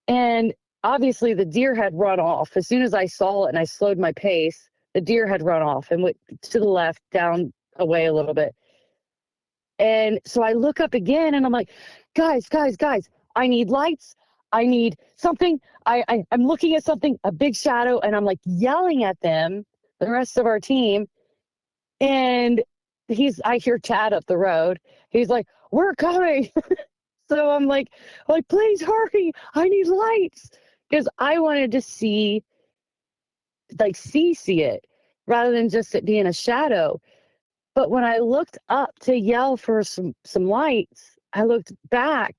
And obviously the deer had run off. As soon as I saw it and I slowed my pace, the deer had run off and went to the left, down away a little bit. And so I look up again and I'm like, guys, I need lights. I need something. I'm looking at something, a big shadow, and I'm like yelling at them, the rest of our team. And I hear Chad up the road. He's like, we're coming. So I'm like, please hurry. I need lights. Because I wanted to see it rather than just it being a shadow. But when I looked up to yell for some lights, I looked back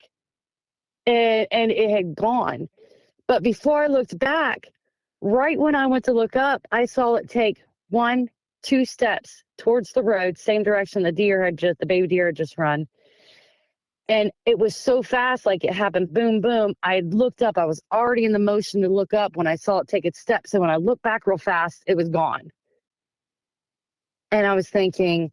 and it had gone. But before I looked back, right when I went to look up, I saw it take 1-2 steps towards the road, same direction the baby deer had just run. And it was so fast, like it happened, boom, boom. I looked up. I was already in the motion to look up when I saw it take its steps. And when I looked back real fast, it was gone. And I was thinking,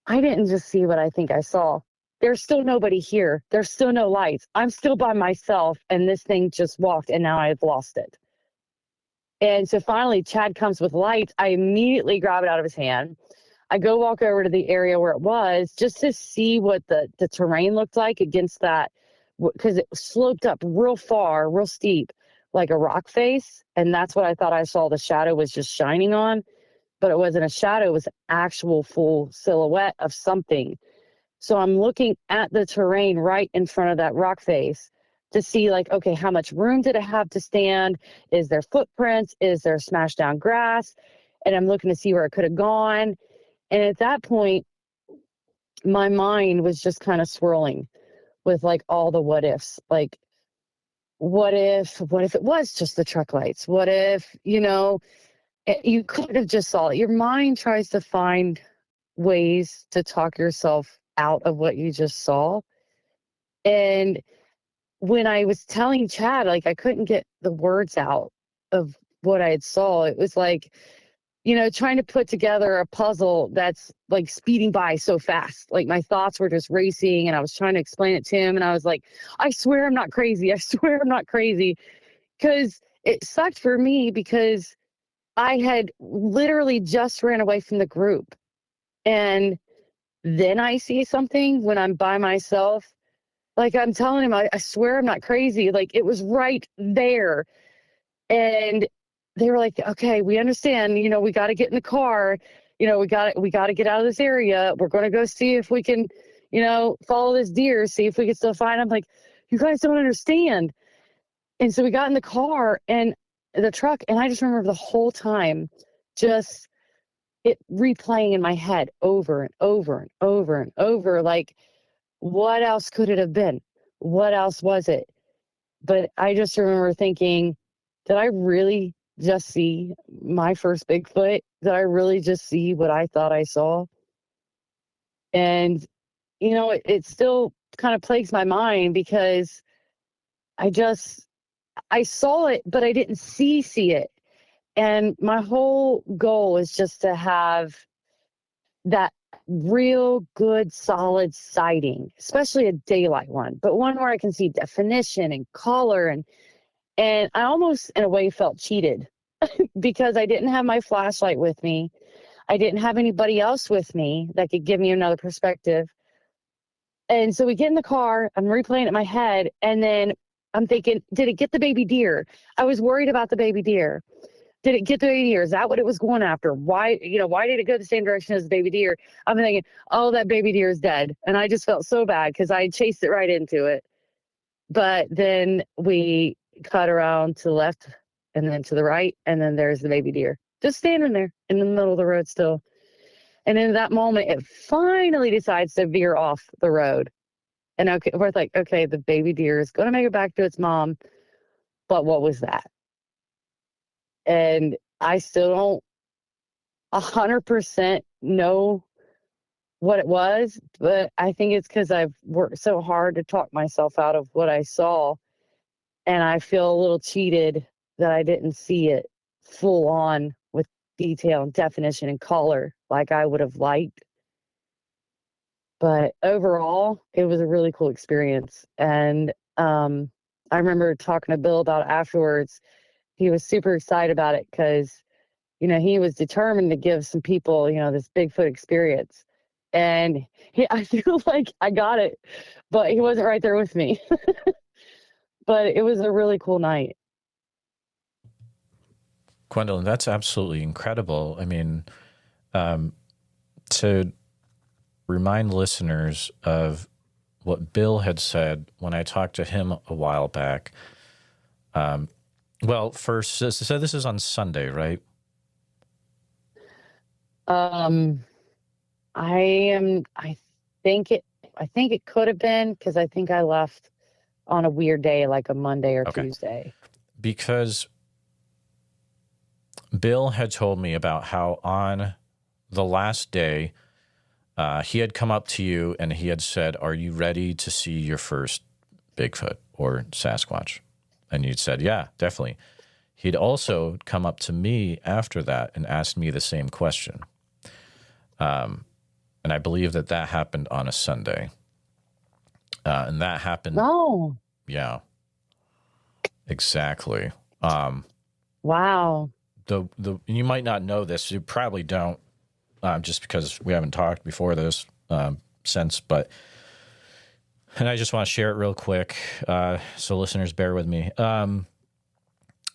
I didn't just see what I think I saw. There's still nobody here. There's still no lights. I'm still by myself. And this thing just walked, and now I've lost it. And so finally, Chad comes with lights. I immediately grab it out of his hand. I go walk over to the area where it was just to see what the terrain looked like against that, because it sloped up real far, real steep, like a rock face. And that's what I thought I saw the shadow was just shining on. But it wasn't a shadow. It was an actual full silhouette of something. So I'm looking at the terrain right in front of that rock face to see, like, okay, how much room did it have to stand? Is there footprints? Is there smashed down grass? And I'm looking to see where it could have gone. And at that point, my mind was just kind of swirling with like all the what ifs. Like, what if it was just the truck lights? What if, you could have just saw it. Your mind tries to find ways to talk yourself out of what you just saw. And when I was telling Chad, like, I couldn't get the words out of what I had saw. It was like, trying to put together a puzzle that's like speeding by so fast. Like, my thoughts were just racing, and I was trying to explain it to him. And I was like, I swear I'm not crazy. I swear I'm not crazy. Because it sucked for me, because I had literally just ran away from the group. And then I see something when I'm by myself. Like, I'm telling him, I swear I'm not crazy. Like, it was right there. And they were like, okay, we understand, we got to get in the car. We got to get out of this area. We're going to go see if we can, follow this deer, see if we can still find him. Like, you guys don't understand. And so we got in the car and the truck, and I just remember the whole time just it replaying in my head over and over and over and over. Like, what else could it have been? What else was it? But I just remember thinking, did I really just see my first Bigfoot? Did I really just see what I thought I saw? And, it still kind of plagues my mind, because I saw it, but I didn't see it. And my whole goal is just to have that real good, solid sighting, especially a daylight one, but one where I can see definition and color. And I almost, in a way, felt cheated because I didn't have my flashlight with me. I didn't have anybody else with me that could give me another perspective. And so we get in the car, I'm replaying it in my head, and then I'm thinking, did it get the baby deer? I was worried about the baby deer. Did it get the baby deer? Is that what it was going after? Why did it go the same direction as the baby deer? I'm thinking, oh, that baby deer is dead. And I just felt so bad because I chased it right into it. But then we cut around to the left and then to the right, and then there's the baby deer just standing there in the middle of the road still. And in that moment, it finally decides to veer off the road. And we're like, okay, the baby deer is going to make it back to its mom. But what was that? And I still don't 100% know what it was, but I think it's because I've worked so hard to talk myself out of what I saw. And I feel a little cheated that I didn't see it full on with detail and definition and color like I would have liked. But overall, it was a really cool experience. And I remember talking to Bill about it afterwards. He was super excited about it because, he was determined to give some people, this Bigfoot experience. And I feel like I got it, but he wasn't right there with me. But it was a really cool night. Gwendolyn, that's absolutely incredible. I mean, to remind listeners of what Bill had said when I talked to him a while back. Well, first, so this is on Sunday, right? I think it could have been, because I think I left on a weird day, like a Monday or Tuesday. Because Bill had told me about how on the last day, he had come up to you and he had said, "Are you ready to see your first Bigfoot or Sasquatch?" And you'd said, "Yeah, definitely." He'd also come up to me after that and asked me the same question. And I believe that happened on a Sunday. And that happened. Oh. Yeah. Exactly. Wow. You might not know this. You probably don't, just because we haven't talked before this since. But, and I just want to share it real quick, so listeners bear with me.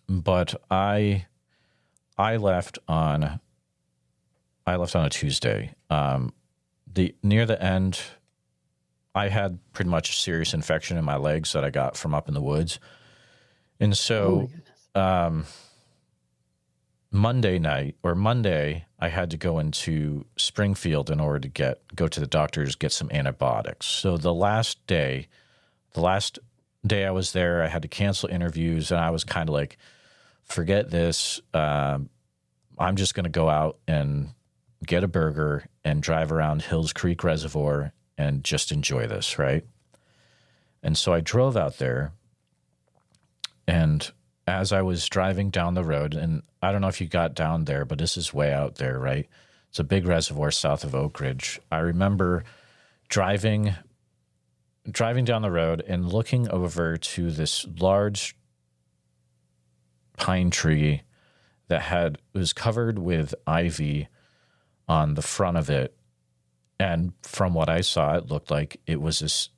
But I left on a Tuesday. Near the end, I had pretty much a serious infection in my legs that I got from up in the woods. And so, Monday, I had to go into Springfield in order to go to the doctors, get some antibiotics. So the last day I was there, I had to cancel interviews, and I was kind of like, forget this. I'm just going to go out and get a burger and drive around Hills Creek Reservoir and just enjoy this, right? And so I drove out there, and as I was driving down the road, and I don't know if you got down there, but this is way out there, right? It's a big reservoir south of Oakridge. I remember driving down the road and looking over to this large pine tree that was covered with ivy on the front of it. And from what I saw, it looked like it was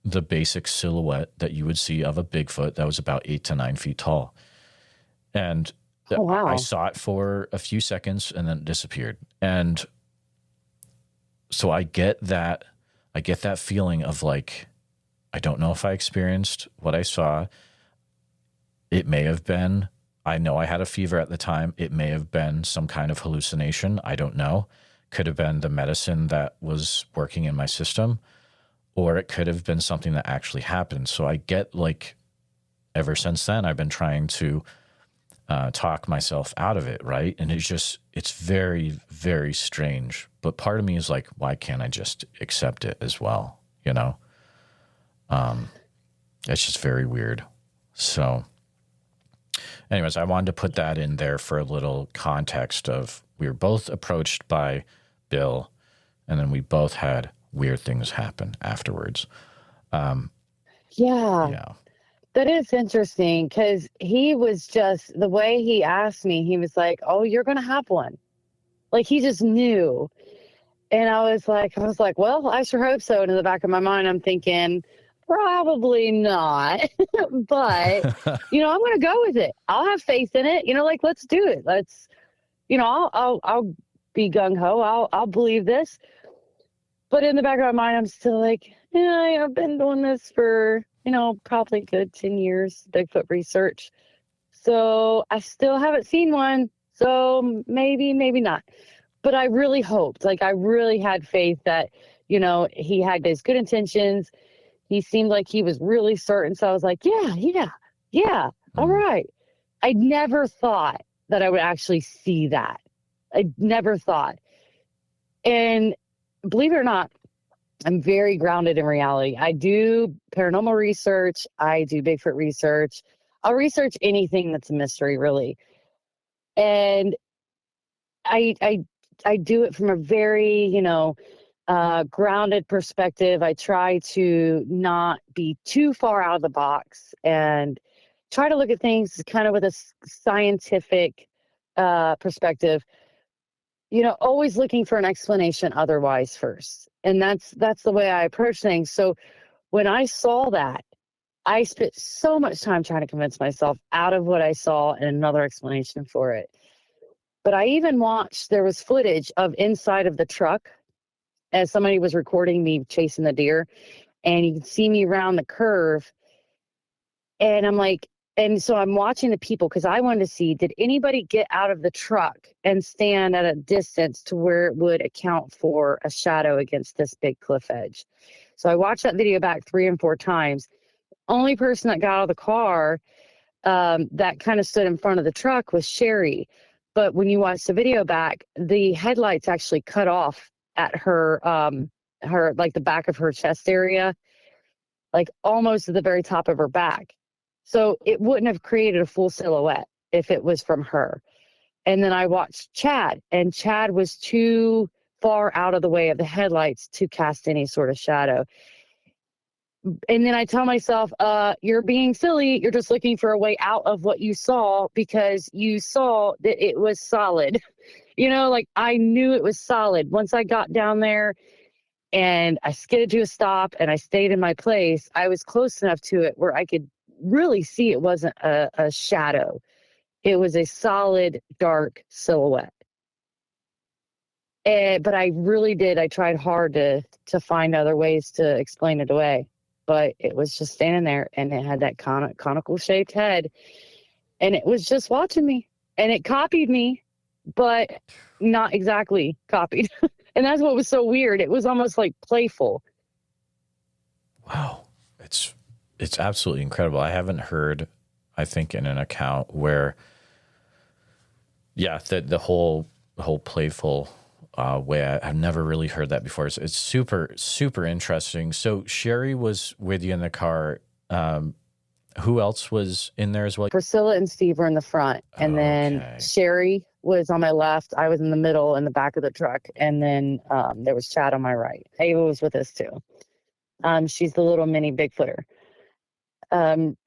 the basic silhouette that you would see of a Bigfoot that was about 8 to 9 feet tall. And Oh, wow. I saw it for a few seconds and then it disappeared. And so I get that feeling of like, I don't know if I experienced what I saw. It may have been, I know I had a fever at the time. It may have been some kind of hallucination. I don't know. Could have been the medicine that was working in my system, or it could have been something that actually happened. So I get like, ever since then, I've been trying to talk myself out of it, right? And it's very, very strange. But part of me is like, why can't I just accept it as well? You know? It's just very weird. So anyways, I wanted to put that in there for a little context of we were both approached by Bill, and then we both had weird things happen afterwards. Yeah. That is interesting because he was just, the way he asked me, he was like, oh, you're going to have one. Like he just knew. And I was like, well, I sure hope so. And in the back of my mind, I'm thinking, probably not. But, I'm going to go with it. I'll have faith in it. Like, let's do it. Let's, I'll be gung-ho. I'll believe this. But in the back of my mind, I'm still like, I've been doing this for, probably a good 10 years, Bigfoot research. So I still haven't seen one. So maybe not. But I really hoped, I really had faith that, he had those good intentions. He seemed like he was really certain. So I was like, yeah. All right. I never thought that I would actually see that. I never thought. And believe it or not, I'm very grounded in reality. I do paranormal research. I do Bigfoot research. I'll research anything that's a mystery, really. And I do it from a very, grounded perspective. I try to not be too far out of the box and try to look at things kind of with a scientific perspective. Always looking for an explanation otherwise first. And that's the way I approach things. So when I saw that, I spent so much time trying to convince myself out of what I saw and another explanation for it. But I even watched, there was footage of inside of the truck as somebody was recording me chasing the deer, and you can see me around the curve. And I'm like, and so I'm watching the people because I wanted to see, did anybody get out of the truck and stand at a distance to where it would account for a shadow against this big cliff edge? So I watched that video back 3 and 4 times. Only person that got out of the car that kind of stood in front of the truck was Sherry. But when you watch the video back, the headlights actually cut off at her like the back of her chest area, like almost at the very top of her back. So it wouldn't have created a full silhouette if it was from her. And then I watched Chad, and Chad was too far out of the way of the headlights to cast any sort of shadow. And then I tell myself, you're being silly. You're just looking for a way out of what you saw because you saw that it was solid. I knew it was solid. Once I got down there and I skidded to a stop and I stayed in my place, I was close enough to it where I could really see it wasn't a shadow. It was a solid, dark silhouette. But I really did. I tried hard to find other ways to explain it away. But it was just standing there, and it had that conical shaped head. And it was just watching me. and it copied me, but not exactly copied. And that's what was so weird. It was almost like playful. Wow. It's absolutely incredible. I haven't heard, I think, in an account where, yeah, the whole playful way. I've never really heard that before. It's super, super interesting. So Sherry was with you in the car. Who else was in there as well? Priscilla and Steve were in the front, and then Sherry was on my left. I was in the middle in the back of the truck, and then there was Chad on my right. Ava was with us too. She's the little mini Bigfooter.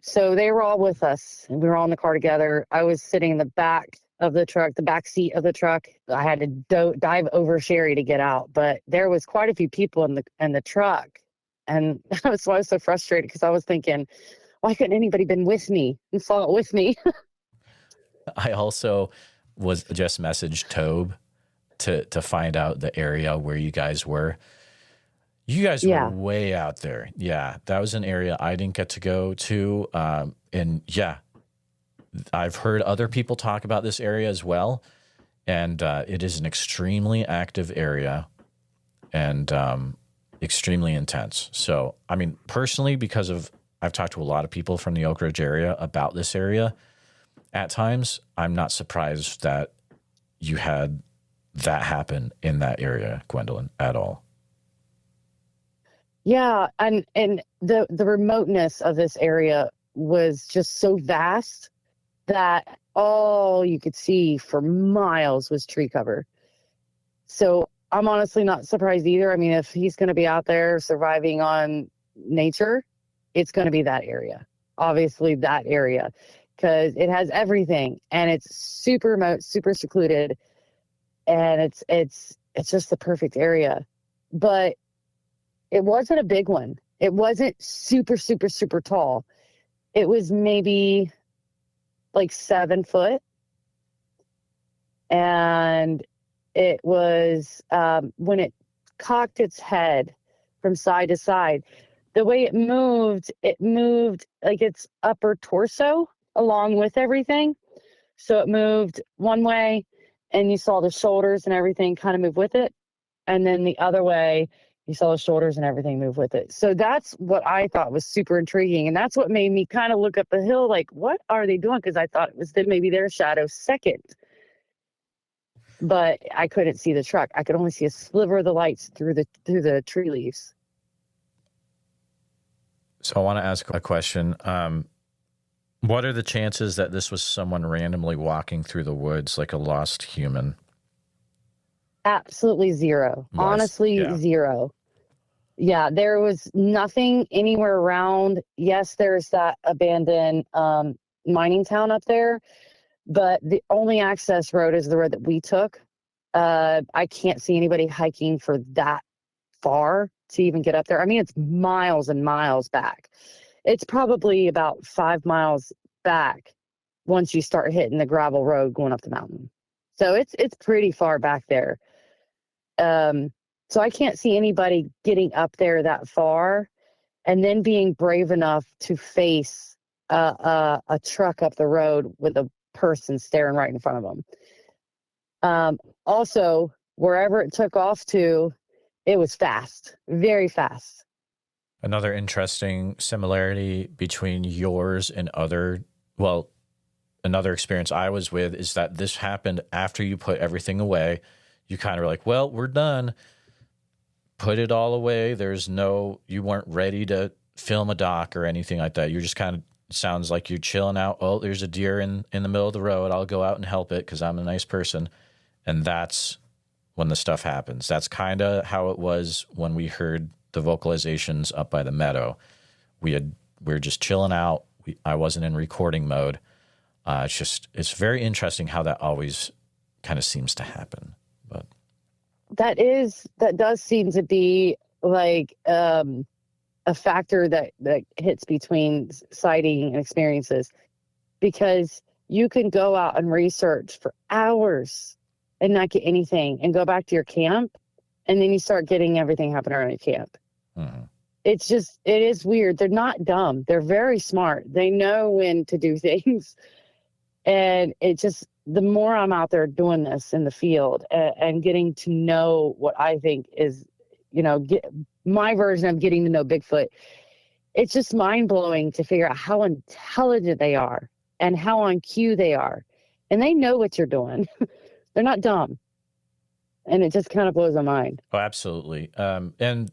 So they were all with us, and we were all in the car together. I was sitting in the back of the truck, the back seat of the truck. I had to dive over Sherry to get out, but there was quite a few people in the truck, and that's why I was so frustrated, because I was thinking, why couldn't anybody been with me and saw it with me? I also was just messaged Tobe to find out the area where you guys were. You guys were way out there. Yeah, that was an area I didn't get to go to. And yeah, I've heard other people talk about this area as well. And it is an extremely active area and extremely intense. So, I mean, personally, because I've talked to a lot of people from the Oakridge area about this area at times, I'm not surprised that you had that happen in that area, Gwendolyn, at all. Yeah, and the remoteness of this area was just so vast that all you could see for miles was tree cover. So I'm honestly not surprised either. I mean, if he's going to be out there surviving on nature, it's going to be that area. Obviously that area, because it has everything, and it's super remote, super secluded, and it's just the perfect area. But it wasn't a big one. It wasn't super, super, super tall. It was maybe like 7 foot. And it was, when it cocked its head from side to side, the way it moved like its upper torso along with everything. So it moved one way, and you saw the shoulders and everything kind of move with it. And then the other way, you saw the shoulders and everything move with it. So that's what I thought was super intriguing. And that's what made me kind of look up the hill like, what are they doing? Because I thought it was then maybe their shadow second. But I couldn't see the truck. I could only see a sliver of the lights through the tree leaves. So I want to ask a question. What are the chances that this was someone randomly walking through the woods like a lost human? Absolutely zero. Honestly, zero. Yeah, there was nothing anywhere around. Yes, there's that abandoned mining town up there, but the only access road is the road that we took. I can't see anybody hiking for that far to even get up there. I mean, it's miles and miles back. It's probably about 5 miles back once you start hitting the gravel road going up the mountain. So it's pretty far back there. So I can't see anybody getting up there that far and then being brave enough to face a truck up the road with a person staring right in front of them. Also, wherever it took off to, it was fast, very fast. Another interesting similarity between yours and another experience I was with is that this happened after you put everything away. You kind of were like, well, we're done. Put it all away. You weren't ready to film a doc or anything like that. You're just kind of, sounds like you're chilling out. Oh, there's a deer in the middle of the road. I'll go out and help it because I'm a nice person. And that's when the stuff happens. That's kind of how it was when we heard the vocalizations up by the Meadow. We were just chilling out. I wasn't in recording mode. It's very interesting how that always kind of seems to happen. But that does seem to be like a factor that hits between sighting and experiences, because you can go out and research for hours and not get anything and go back to your camp, and then you start getting everything happening around your camp. Mm-hmm. It is weird. They're not dumb. They're very smart. They know when to do things. And the more I'm out there doing this in the field and getting to know what I think is, my version of getting to know Bigfoot, it's just mind blowing to figure out how intelligent they are and how on cue they are. And they know what you're doing. They're not dumb. And it just kind of blows my mind. Oh, absolutely. And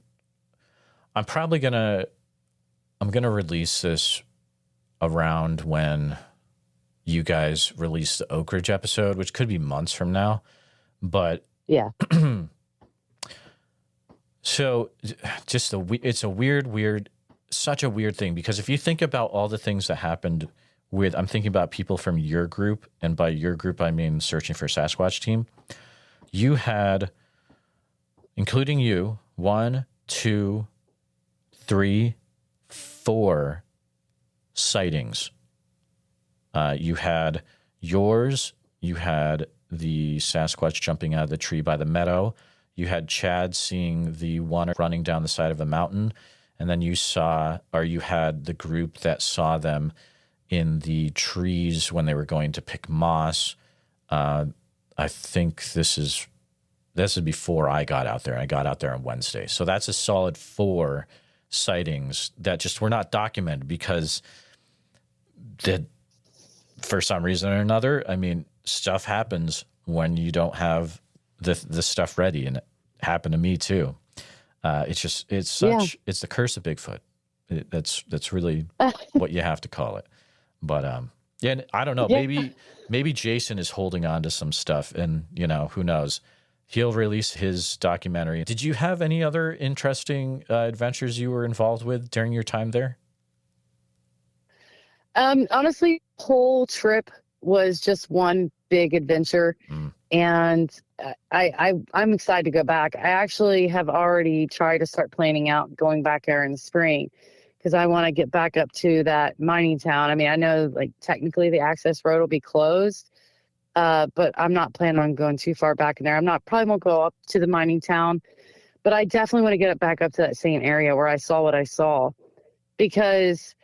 I'm probably going to release this around when you guys release the Oakridge episode, which could be months from now. But yeah. So just it's a weird, such a weird thing, because if you think about all the things that happened I'm thinking about people from your group, and by your group, I mean Searching for Sasquatch team. You had, including you, 1, 2, 3, 4 sightings. You had yours, you had the Sasquatch jumping out of the tree by the meadow, you had Chad seeing the one running down the side of a mountain, and then you had the group that saw them in the trees when they were going to pick moss. I think this is before I got out there. I got out there on Wednesday. So that's a solid 4 sightings that just were not documented because for some reason or another, I mean, stuff happens when you don't have the stuff ready, and it happened to me too. It's the curse of Bigfoot. That's really what you have to call it. But yeah, I don't know. Yeah. Maybe Jason is holding on to some stuff, and who knows? He'll release his documentary. Did you have any other interesting adventures you were involved with during your time there? Honestly, the whole trip was just one big adventure, and I'm excited to go back. I actually have already tried to start planning out going back there in the spring, because I want to get back up to that mining town. I mean, I know technically the access road will be closed, but I'm not planning on going too far back in there. Probably won't go up to the mining town, but I definitely want to get back up to that same area where I saw what I saw, because,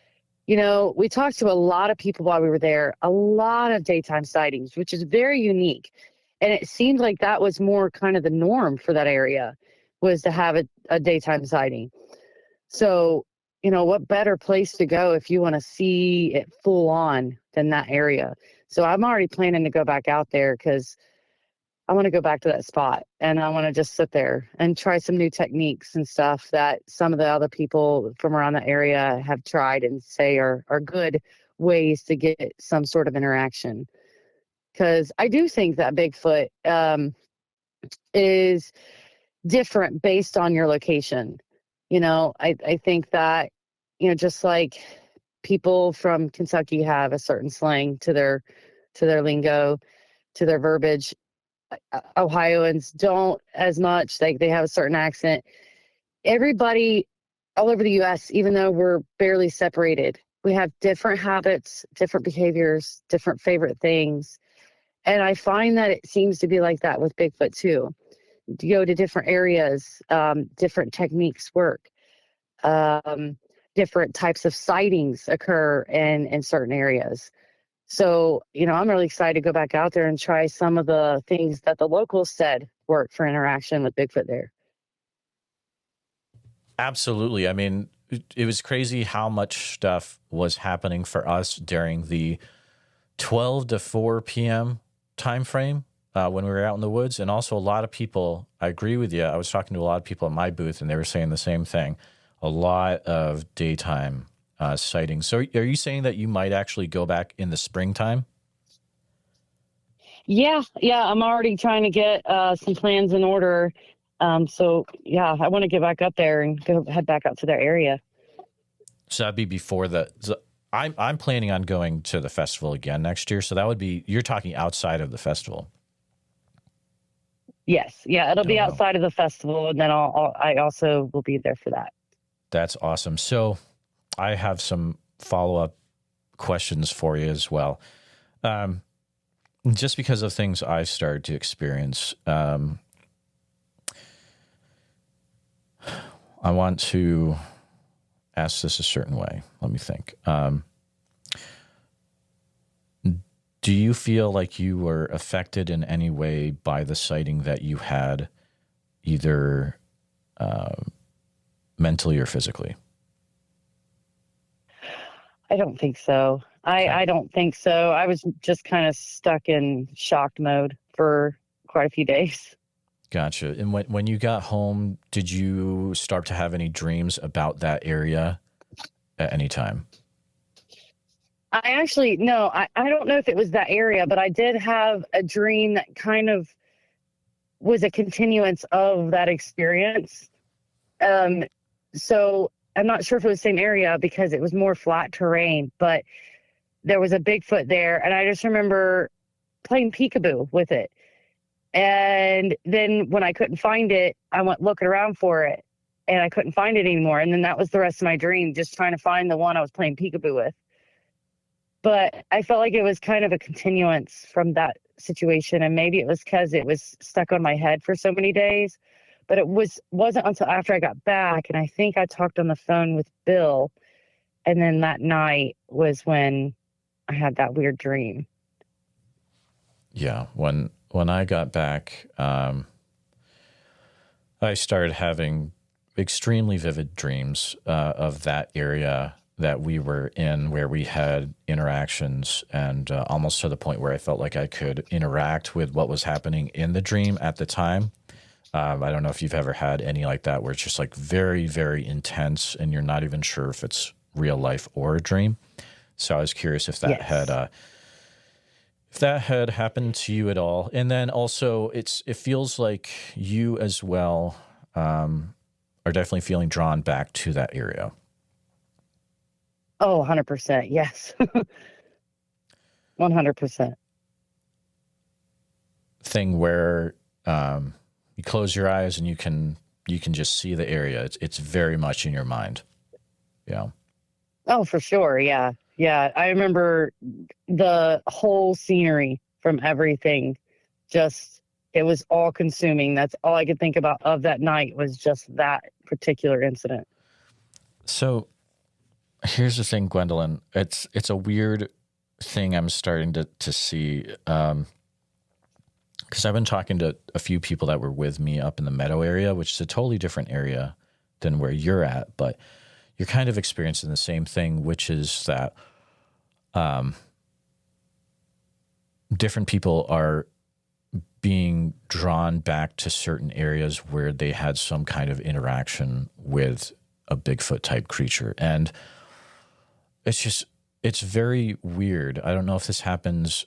we talked to a lot of people while we were there, a lot of daytime sightings, which is very unique. And it seemed like that was more kind of the norm for that area, was to have a daytime sighting. So, what better place to go if you want to see it full on than that area? So I'm already planning to go back out there, because I want to go back to that spot, and I want to just sit there and try some new techniques and stuff that some of the other people from around the area have tried and say are good ways to get some sort of interaction. Because I do think that Bigfoot is different based on your location. I think that, just like people from Kentucky have a certain slang to their lingo, to their verbiage, Ohioans don't as much. They have a certain accent. Everybody all over the U.S., even though we're barely separated, we have different habits, different behaviors, different favorite things. And I find that it seems to be like that with Bigfoot too. You go to different areas, different techniques work. Different types of sightings occur in certain areas. So, I'm really excited to go back out there and try some of the things that the locals said work for interaction with Bigfoot there. Absolutely. I mean, it was crazy how much stuff was happening for us during the 12 to 4 p.m. time frame when we were out in the woods. And also a lot of people, I agree with you. I was talking to a lot of people at my booth, and they were saying the same thing. A lot of daytime sightings. So are you saying that you might actually go back in the springtime? Yeah. I'm already trying to get some plans in order. So yeah, I want to get back up there and head back out to their area. So that'd be before I'm planning on going to the festival again next year. So that would be, you're talking outside of the festival. Yes. Yeah. It'll be outside of the festival. And then I also will be there for that. That's awesome. So I have some follow-up questions for you as well. Just because of things I've started to experience, I want to ask this a certain way. Let me think. Do you feel like you were affected in any way by the sighting that you had, either mentally or physically? I don't think so. I don't think so. I was just kind of stuck in shocked mode for quite a few days. Gotcha. And when you got home, did you start to have any dreams about that area at any time? No, I don't know if it was that area, but I did have a dream that kind of was a continuance of that experience. So I'm not sure if it was the same area because it was more flat terrain, but there was a Bigfoot there. And I just remember playing peekaboo with it. And then when I couldn't find it, I went looking around for it and I couldn't find it anymore. And then that was the rest of my dream, just trying to find the one I was playing peekaboo with. But I felt like it was kind of a continuance from that situation. And maybe it was because it was stuck on my head for so many days. But it wasn't until after I got back. And I think I talked on the phone with Bill. And then that night was when I had that weird dream. Yeah. When I got back, I started having extremely vivid dreams of that area that we were in, where we had interactions, and almost to the point where I felt like I could interact with what was happening in the dream at the time. I don't know if you've ever had any like that, where it's just like very, very intense and you're not even sure if it's real life or a dream. So I was curious if that had happened to you at all. And then also it feels like you as well are definitely feeling drawn back to that area. Oh, 100%. Yes. 100%. Thing where you close your eyes and you can just see the area. It's very much in your mind. Yeah. Oh, for sure. Yeah. Yeah. I remember the whole scenery from everything. It was all consuming. That's all I could think about of that night was just that particular incident. So here's the thing, Gwendolyn. It's a weird thing I'm starting to see, because I've been talking to a few people that were with me up in the Meadow area, which is a totally different area than where you're at, but you're kind of experiencing the same thing, which is that different people are being drawn back to certain areas where they had some kind of interaction with a Bigfoot type creature. And it's very weird. I don't know if this happens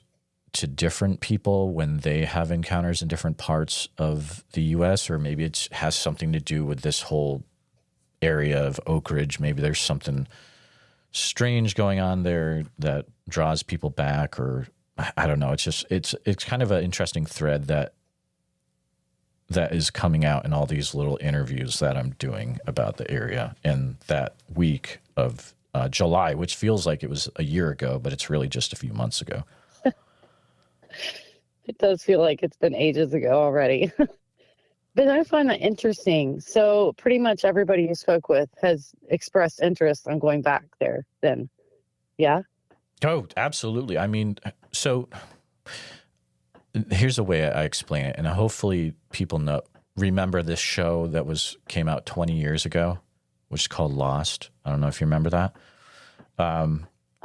to different people when they have encounters in different parts of the U.S., or maybe it has something to do with this whole area of Oakridge. Maybe there's something strange going on there that draws people back, or I don't know. It's kind of an interesting thread that is coming out in all these little interviews that I'm doing about the area in that week of July, which feels like it was a year ago, but it's really just a few months ago. It does feel like it's been ages ago already. But I find that interesting. So pretty much everybody you spoke with has expressed interest on going back there then. Yeah? Oh, absolutely. I mean, so here's the way I explain it, and hopefully people remember this show that came out 20 years ago, which is called Lost. I don't know if you remember that.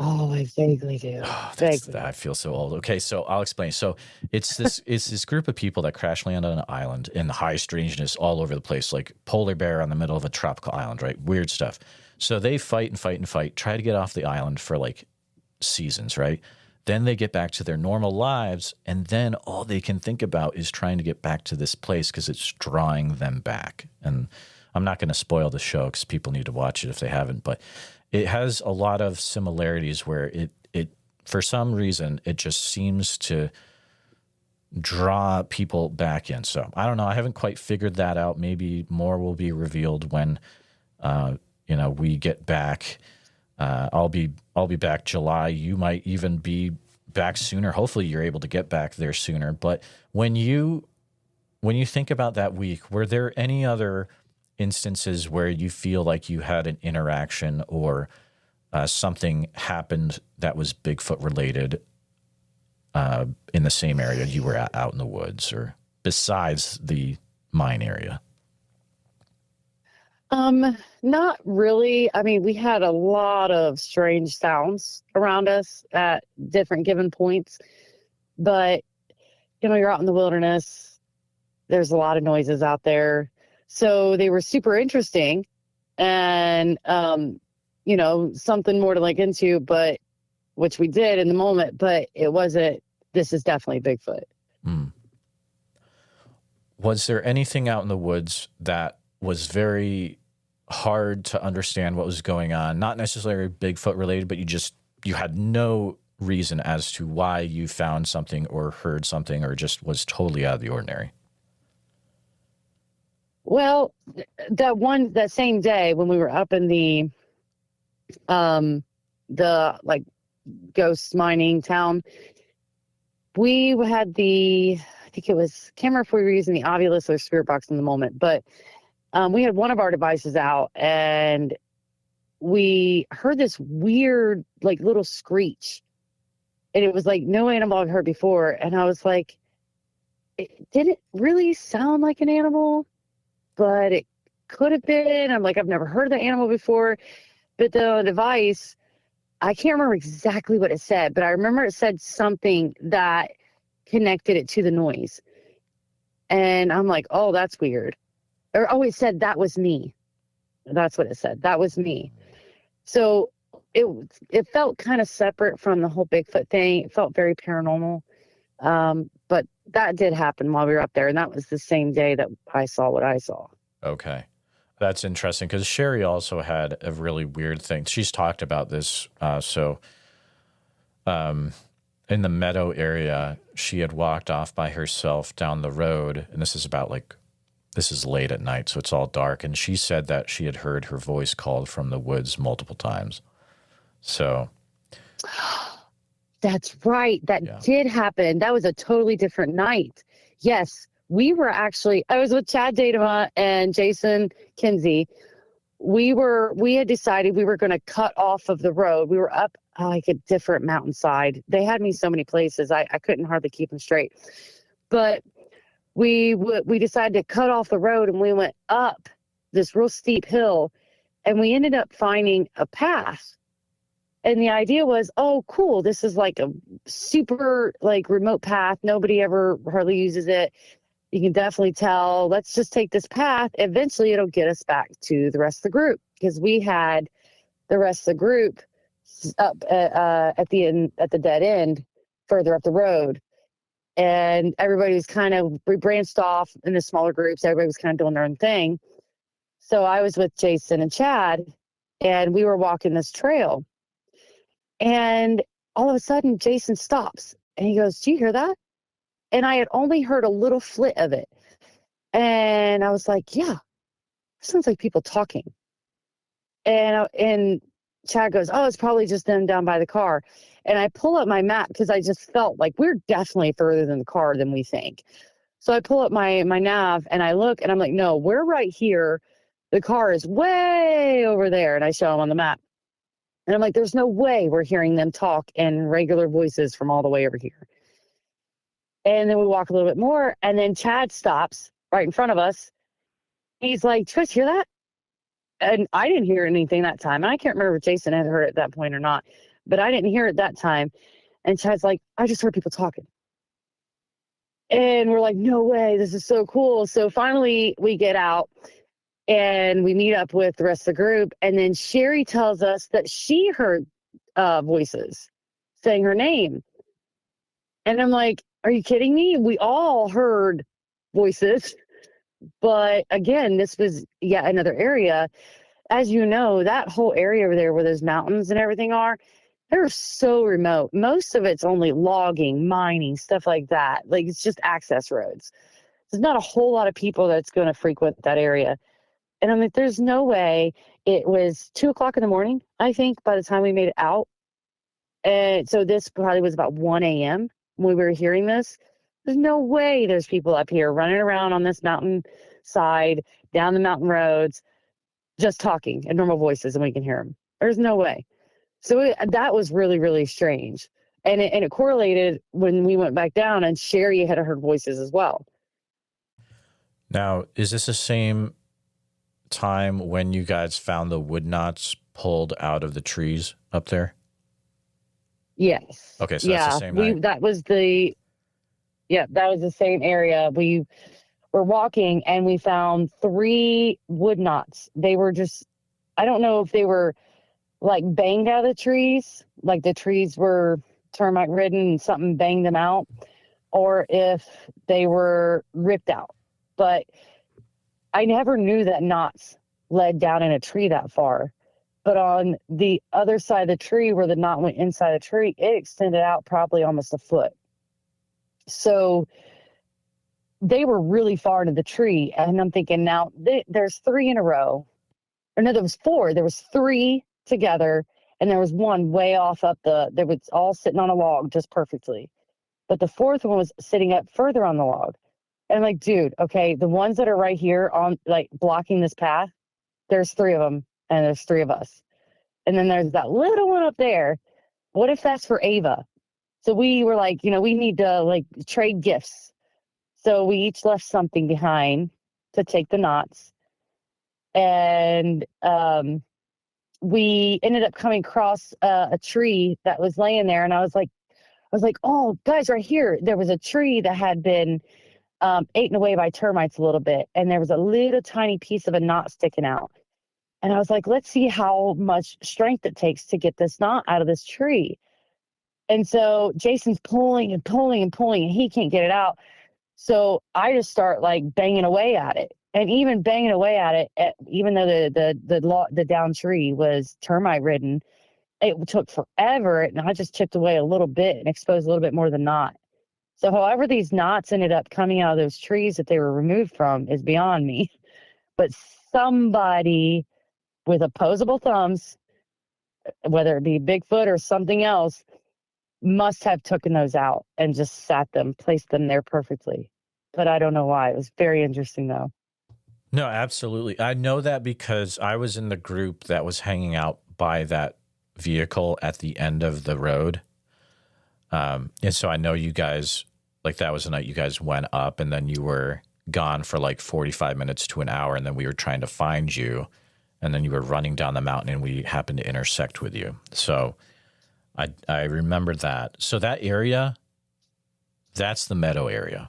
Oh, I vaguely do. I feel so old. Okay, so I'll explain. So it's this group of people that crash land on an island in high strangeness all over the place, like polar bear on the middle of a tropical island, right? Weird stuff. So they fight and fight and fight, try to get off the island for like seasons, right? Then they get back to their normal lives, and then all they can think about is trying to get back to this place because it's drawing them back. And I'm not going to spoil the show because people need to watch it if they haven't, but it has a lot of similarities where it for some reason, it just seems to draw people back in. So I don't know. I haven't quite figured that out. Maybe more will be revealed when, we get back. I'll be back July. You might even be back sooner. Hopefully you're able to get back there sooner. But when you think about that week, were there any other instances where you feel like you had an interaction or something happened that was Bigfoot related in the same area you were at out in the woods, or besides the mine area? Not really. I mean, we had a lot of strange sounds around us at different given points, but you're out in the wilderness. There's a lot of noises out there. So they were super interesting and, something more to look into, but which we did in the moment, but it wasn't, this is definitely Bigfoot. Mm. Was there anything out in the woods that was very hard to understand what was going on? Not necessarily Bigfoot related, but you had no reason as to why you found something or heard something, or just was totally out of the ordinary? Well, that same day when we were up in the like ghost mining town, we had I think it was, can't remember if we were using the Ovilus or Spirit Box in the moment, but we had one of our devices out and we heard this weird like little screech, and it was like no animal I've heard before. And I was like, it didn't really sound like an animal, but it could have been. I'm like, I've never heard of the animal before. But the device, I can't remember exactly what it said, but I remember it said something that connected it to the noise. And I'm like, oh, that's weird. Or, oh, it said, that was me. That's what it said. That was me. So it felt kind of separate from the whole Bigfoot thing. It felt very paranormal. But that did happen while we were up there. And that was the same day that I saw what I saw. Okay. That's interesting, because Sherry also had a really weird thing. She's talked about this. In the Meadow area, she had walked off by herself down the road. And this is late at night, so it's all dark. And she said that she had heard her voice called from the woods multiple times. So. That's right. That did happen. That was a totally different night. Yes. We were actually, I was with Chad Datema and Jason Kinsey. We had decided we were going to cut off of the road. We were up like a different mountainside. They had me so many places. I couldn't hardly keep them straight. But we decided to cut off the road, and we went up this real steep hill, and we ended up finding a path. And the idea was, oh, cool. This is like a super like remote path. Nobody ever hardly uses it. You can definitely tell, let's just take this path. Eventually it'll get us back to the rest of the group, because we had the rest of the group up at the dead end further up the road. And everybody was we branched off in the smaller groups. Everybody was kind of doing their own thing. So I was with Jason and Chad, and we were walking this trail. And all of a sudden Jason stops and he goes, do you hear that? And I had only heard a little flit of it. And I was like, yeah, sounds like people talking. And Chad goes, oh, it's probably just them down by the car. And I pull up my map, because I just felt like we're definitely further than the car than we think. So I pull up my nav and I look, and I'm like, no, we're right here. The car is way over there. And I show him on the map. And I'm like, there's no way we're hearing them talk in regular voices from all the way over here. And then we walk a little bit more, and then Chad stops right in front of us. He's like, Trish, hear that? And I didn't hear anything that time. And I can't remember if Jason had heard it at that point or not, but I didn't hear it that time. And Chad's like, I just heard people talking. And we're like, no way, this is so cool. So finally we get out and we meet up with the rest of the group. And then Sherry tells us that she heard voices saying her name. And I'm like, are you kidding me? We all heard voices. But again, this was yet another area. As you know, that whole area over there where those mountains and everything are, they're so remote. Most of it's only logging, mining, stuff like that. Like, it's just access roads. There's not a whole lot of people that's going to frequent that area. And I'm like, there's no way. It was 2:00 in the morning, I think, by the time we made it out. And so this probably was about 1 a.m. when we were hearing this. There's no way there's people up here running around on this mountain side, down the mountain roads, just talking in normal voices, and we can hear them. There's no way. So that was really, really strange. And it correlated when we went back down, and Sherry had heard voices as well. Now, is this the same time when you guys found the wood knots pulled out of the trees up there? Yes. Okay, so that's the same night. That was the same area. We were walking and we found 3 wood knots. They were just, I don't know if they were like banged out of the trees, like the trees were termite ridden and something banged them out, or if they were ripped out. But I never knew that knots led down in a tree that far. But on the other side of the tree, where the knot went inside the tree, it extended out probably almost a foot. So they were really far into the tree. And I'm thinking, now there's 3 in a row. Or no, there was 4. There was 3 together, and there was 1 way off up they was all sitting on a log just perfectly. But the 4th one was sitting up further on the log. And I'm like, dude, okay, the ones that are right here on, like, blocking this path, there's 3 of them, and there's 3 of us. And then there's that little one up there. What if that's for Ava? So we were like, we need to, like, trade gifts. So we each left something behind to take the knots. And we ended up coming across a tree that was laying there. And I was like, oh, guys, right here. There was a tree that had been eaten away by termites a little bit. And there was a little tiny piece of a knot sticking out. And I was like, let's see how much strength it takes to get this knot out of this tree. And so Jason's pulling and pulling and pulling, and he can't get it out. So I just start, like, banging away at it. And even banging away at it, even though the down tree was termite ridden, it took forever. And I just chipped away a little bit and exposed a little bit more of the knot. So however these knots ended up coming out of those trees that they were removed from is beyond me. But somebody with opposable thumbs, whether it be Bigfoot or something else, must have taken those out and just placed them there perfectly. But I don't know why. It was very interesting, though. No, absolutely. I know that because I was in the group that was hanging out by that vehicle at the end of the road. And so I know you guys, like, that was the night you guys went up, and then you were gone for like 45 minutes to an hour, and then we were trying to find you, and then you were running down the mountain, and we happened to intersect with you. So I remember that. So that area, that's the Meadow area.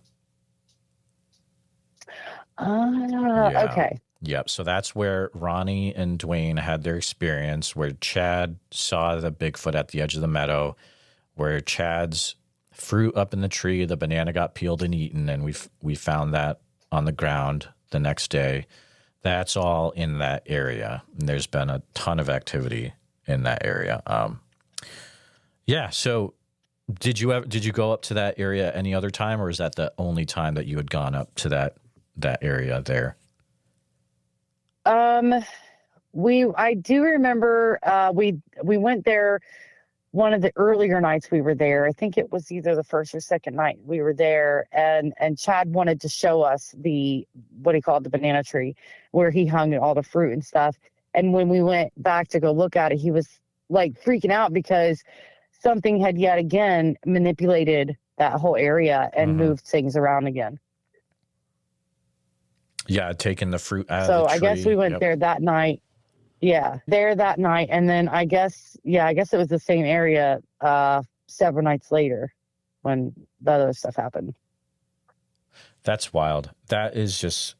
Yeah. Okay. Yep. So that's where Ronnie and Dwayne had their experience, where Chad saw the Bigfoot at the edge of the meadow, where Chad's fruit up in the tree, the banana got peeled and eaten, and we found that on the ground the next day. That's all in that area. And there's been a ton of activity in that area. Yeah. So did you go up to that area any other time, or is that the only time that you had gone up to that area there? I do remember we went there one of the earlier nights we were there. I think it was either the first or second night we were there, and Chad wanted to show us what he called the banana tree, where he hung all the fruit and stuff. And when we went back to go look at it, he was, like, freaking out because something had yet again manipulated that whole area and moved things around again. Yeah, taking the fruit out so of the tree. I guess we went there that night. Yeah, there that night. And then I guess it was the same area several nights later when the other stuff happened. That's wild. That's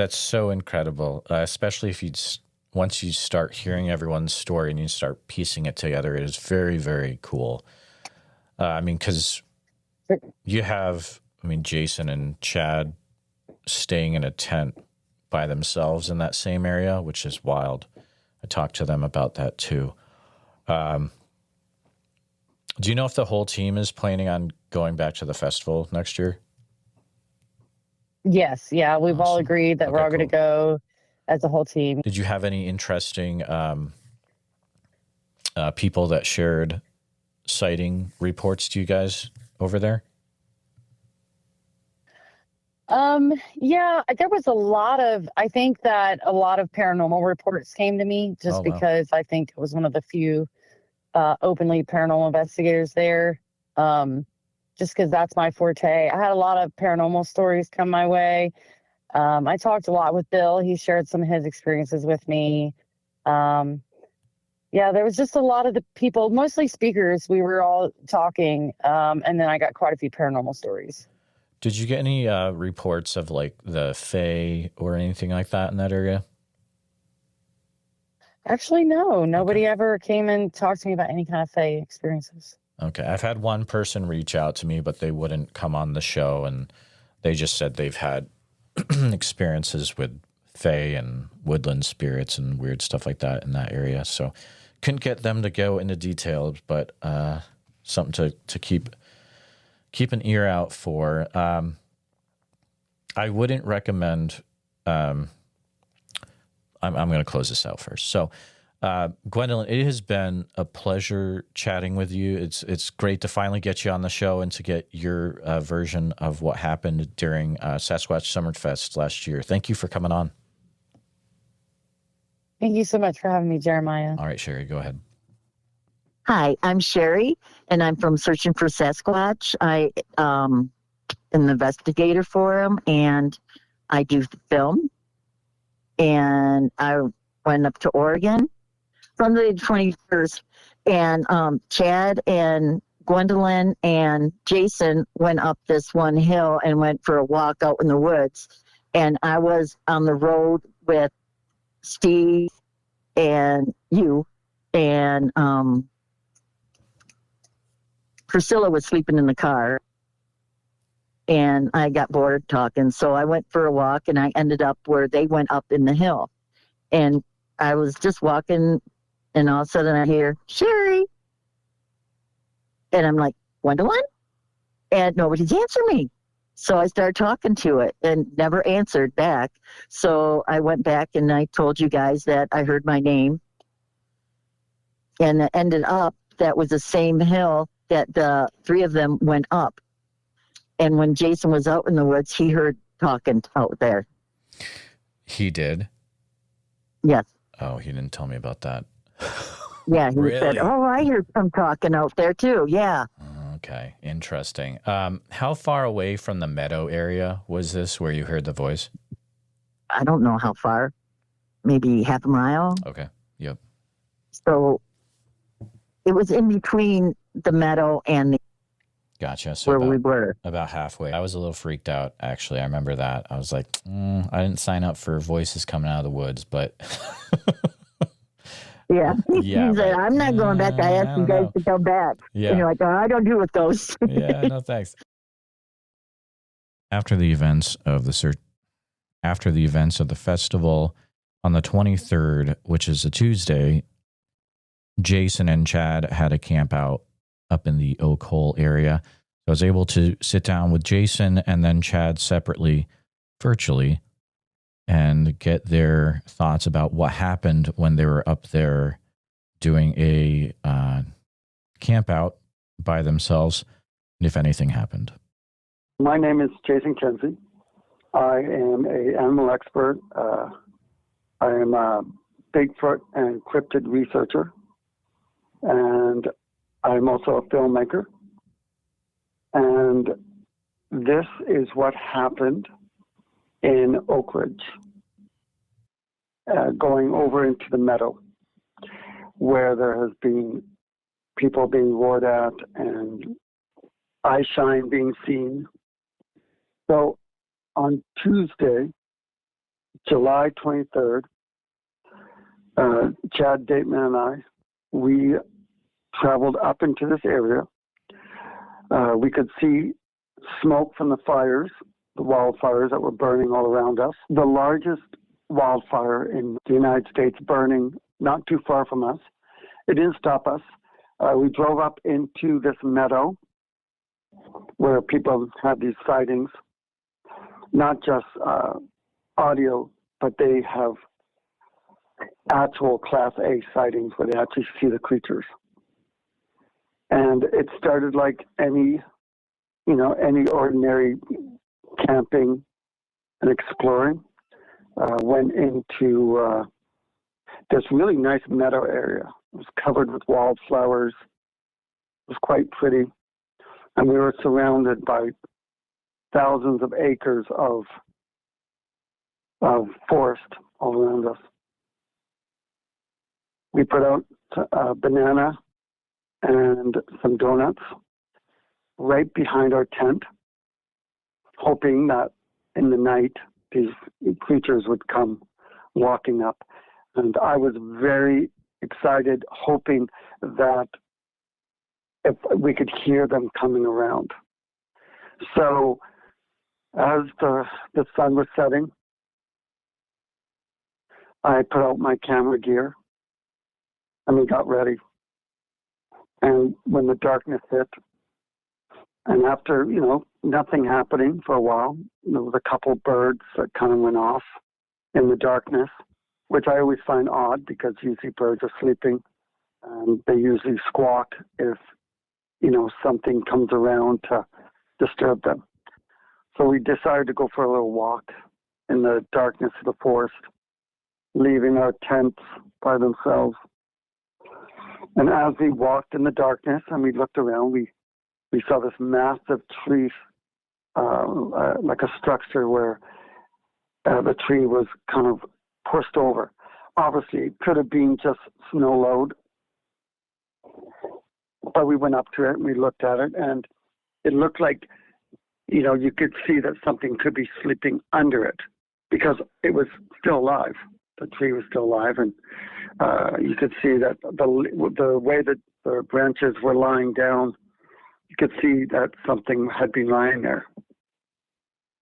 so incredible, especially if once you start hearing everyone's story and you start piecing it together. It is very, very cool. I mean, because you have, Jason and Chad staying in a tent by themselves in that same area, which is wild. I talked to them about that too. Do you know if the whole team is planning on going back to the festival next year? Yes. Yeah. We've all agreed that we're all going to go as a whole team. Did you have any interesting people that shared sighting reports to you guys over there? Yeah, there was I think that a lot of paranormal reports came to me just because I think it was one of the few openly paranormal investigators there, just because that's my forte. I had a lot of paranormal stories come my way. I talked a lot with Bill. He shared some of his experiences with me. Yeah, there was just a lot of the people, mostly speakers. We were all talking, and then I got quite a few paranormal stories. Did you get any reports of like the Fae or anything like that in that area? Actually, no. Nobody ever came and talked to me about any kind of Fae experiences. Okay. I've had one person reach out to me, but they wouldn't come on the show, and they just said they've had experiences with Fae and woodland spirits and weird stuff like that in that area. So couldn't get them to go into details, but something to keep an ear out for. I wouldn't recommend. I'm going to close this out first. So, Gwendolyn, it has been a pleasure chatting with you. It's great to finally get you on the show and to get your version of what happened during Sasquatch Summerfest last year. Thank you for coming on. Thank you so much for having me, Jeremiah. All right, Sherry, go ahead. Hi, I'm Sherry, and I'm from Searching for Sasquatch. I am an investigator for them, and I do film. And I went up to Oregon from the 21st, and Chad and Gwendolyn and Jason went up this one hill and went for a walk out in the woods. And I was on the road with Steve and you, and Priscilla was sleeping in the car, and I got bored talking. So I went for a walk, and I ended up where they went up in the hill. And I was just walking, and all of a sudden I hear, Sherry. And I'm like, Gwendolyn? And nobody's answering me. So I started talking to it and never answered back. So I went back and I told you guys that I heard my name. And it ended up, that was the same hill that the three of them went up. And when Jason was out in the woods, he heard talking out there. He did? Yes. Oh, he didn't tell me about that. Yeah, he Really? said, oh, I heard some talking out there too. Yeah. Okay, interesting. How far away from the Meadow area was this where you heard the voice? I don't know how far. Maybe half a mile. Okay, yep. So it was in between the Meadow and the Gotcha. So where about, we were. About halfway. I was a little freaked out, actually. I remember that. I was like, I didn't sign up for voices coming out of the woods, but... Yeah. Yeah, He said, right. I'm not going back. I asked you guys to come back. Yeah. And you're like, oh, I don't do with ghosts. Yeah, no thanks. After the events of the festival on the 23rd, which is a Tuesday, Jason and Chad had a camp out up in the Oak Hole area. So I was able to sit down with Jason and then Chad separately, virtually, and get their thoughts about what happened when they were up there doing a camp out by themselves, and if anything happened. My name is Jason Kenzie. I am an animal expert. I am a Bigfoot and cryptid researcher, and I'm also a filmmaker. And this is what happened in Oakridge, going over into the Meadow, where there has been people being roared at and eye shine being seen. So on Tuesday, July 23rd, Chad Dateman and I, we traveled up into this area. We could see smoke from the fires, the wildfires that were burning all around us. The largest wildfire in the United States burning not too far from us. It didn't stop us. We drove up into this meadow where people have these sightings, not just audio, but they have actual Class A sightings where they actually see the creatures. And it started like any ordinary camping and exploring. Went into this really nice meadow area. It was covered with wildflowers. It was quite pretty. And we were surrounded by thousands of acres of forest all around us. We put out a banana and some donuts right behind our tent, hoping that in the night these creatures would come walking up. And I was very excited, hoping that if we could hear them coming around. So as the sun was setting, I put out my camera gear and we got ready. And when the darkness hit, and after, nothing happening for a while, there was a couple birds that kind of went off in the darkness, which I always find odd because usually birds are sleeping. They usually squawk if, something comes around to disturb them. So we decided to go for a little walk in the darkness of the forest, leaving our tents by themselves. And as we walked in the darkness and we looked around, we saw this massive tree, like a structure where the tree was kind of pushed over. Obviously, it could have been just snow load. But we went up to it and we looked at it, and it looked like, you could see that something could be sleeping under it because it was still alive. The tree was still alive, and you could see that the way that the branches were lying down, you could see that something had been lying there.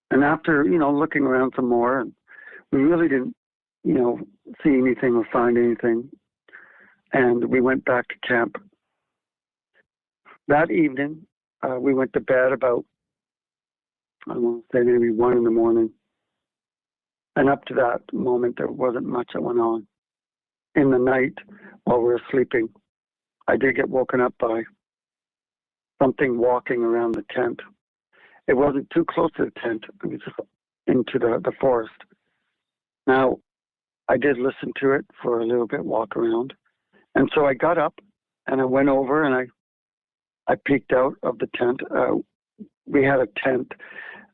And after, looking around some more, and we really didn't, see anything or find anything, and we went back to camp. That evening, we went to bed about, I want to say maybe 1 a.m. And up to that moment, there wasn't much that went on. In the night, while we were sleeping, I did get woken up by something walking around the tent. It wasn't too close to the tent. It was just into the forest. Now, I did listen to it for a little bit, walk around. And so I got up and I went over and I peeked out of the tent. We had a tent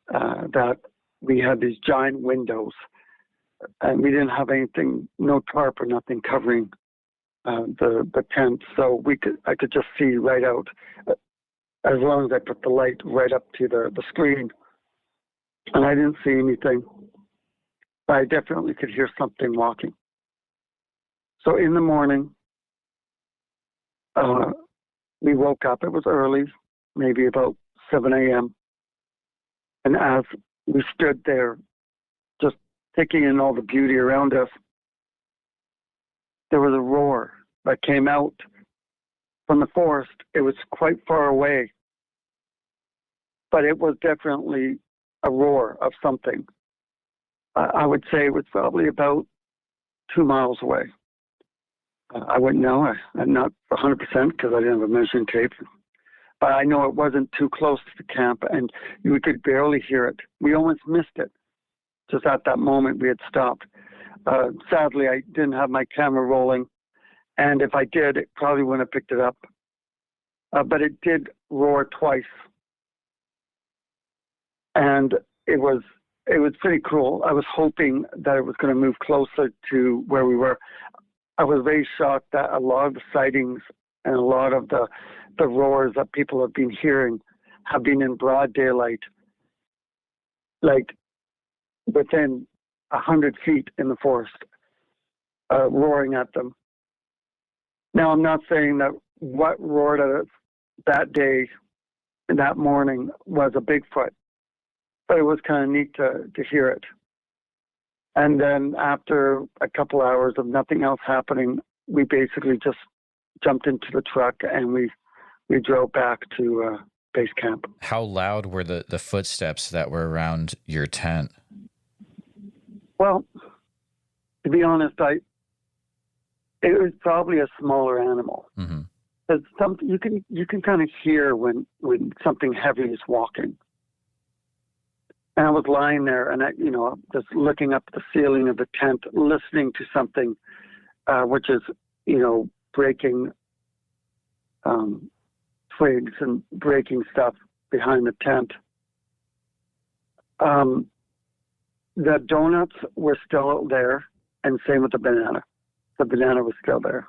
that we had these giant windows, and we didn't have anything, no tarp or nothing covering the tent, so I could just see right out, as long as I put the light right up to the screen, and I didn't see anything, but I definitely could hear something walking. So in the morning, we woke up. It was early, maybe about 7 a.m. And as we stood there, just taking in all the beauty around us, there was a roar that came out from the forest. It was quite far away, but it was definitely a roar of something. I would say it was probably about 2 miles away. I wouldn't know. I'm not 100% because I didn't have a measuring tape. But I know it wasn't too close to the camp, and we could barely hear it. We almost missed it. Just at that moment, we had stopped. Sadly, I didn't have my camera rolling, and if I did, it probably wouldn't have picked it up. But it did roar twice, and it was pretty cool. I was hoping that it was going to move closer to where we were. I was very shocked that a lot of the sightings and a lot of the roars that people have been hearing have been in broad daylight, like within 100 feet in the forest, roaring at them. Now, I'm not saying that what roared at us that day, that morning, was a Bigfoot, but it was kind of neat to hear it. And then after a couple hours of nothing else happening, we basically just jumped into the truck and we drove back to base camp. How loud were the footsteps that were around your tent? Well, to be honest, it was probably a smaller animal. Mm-hmm. You can kind of hear when something heavy is walking. And I was lying there, and just looking up at the ceiling of the tent, listening to something, which is, breaking twigs and breaking stuff behind the tent. The donuts were still there, and same with the banana. The banana was still there.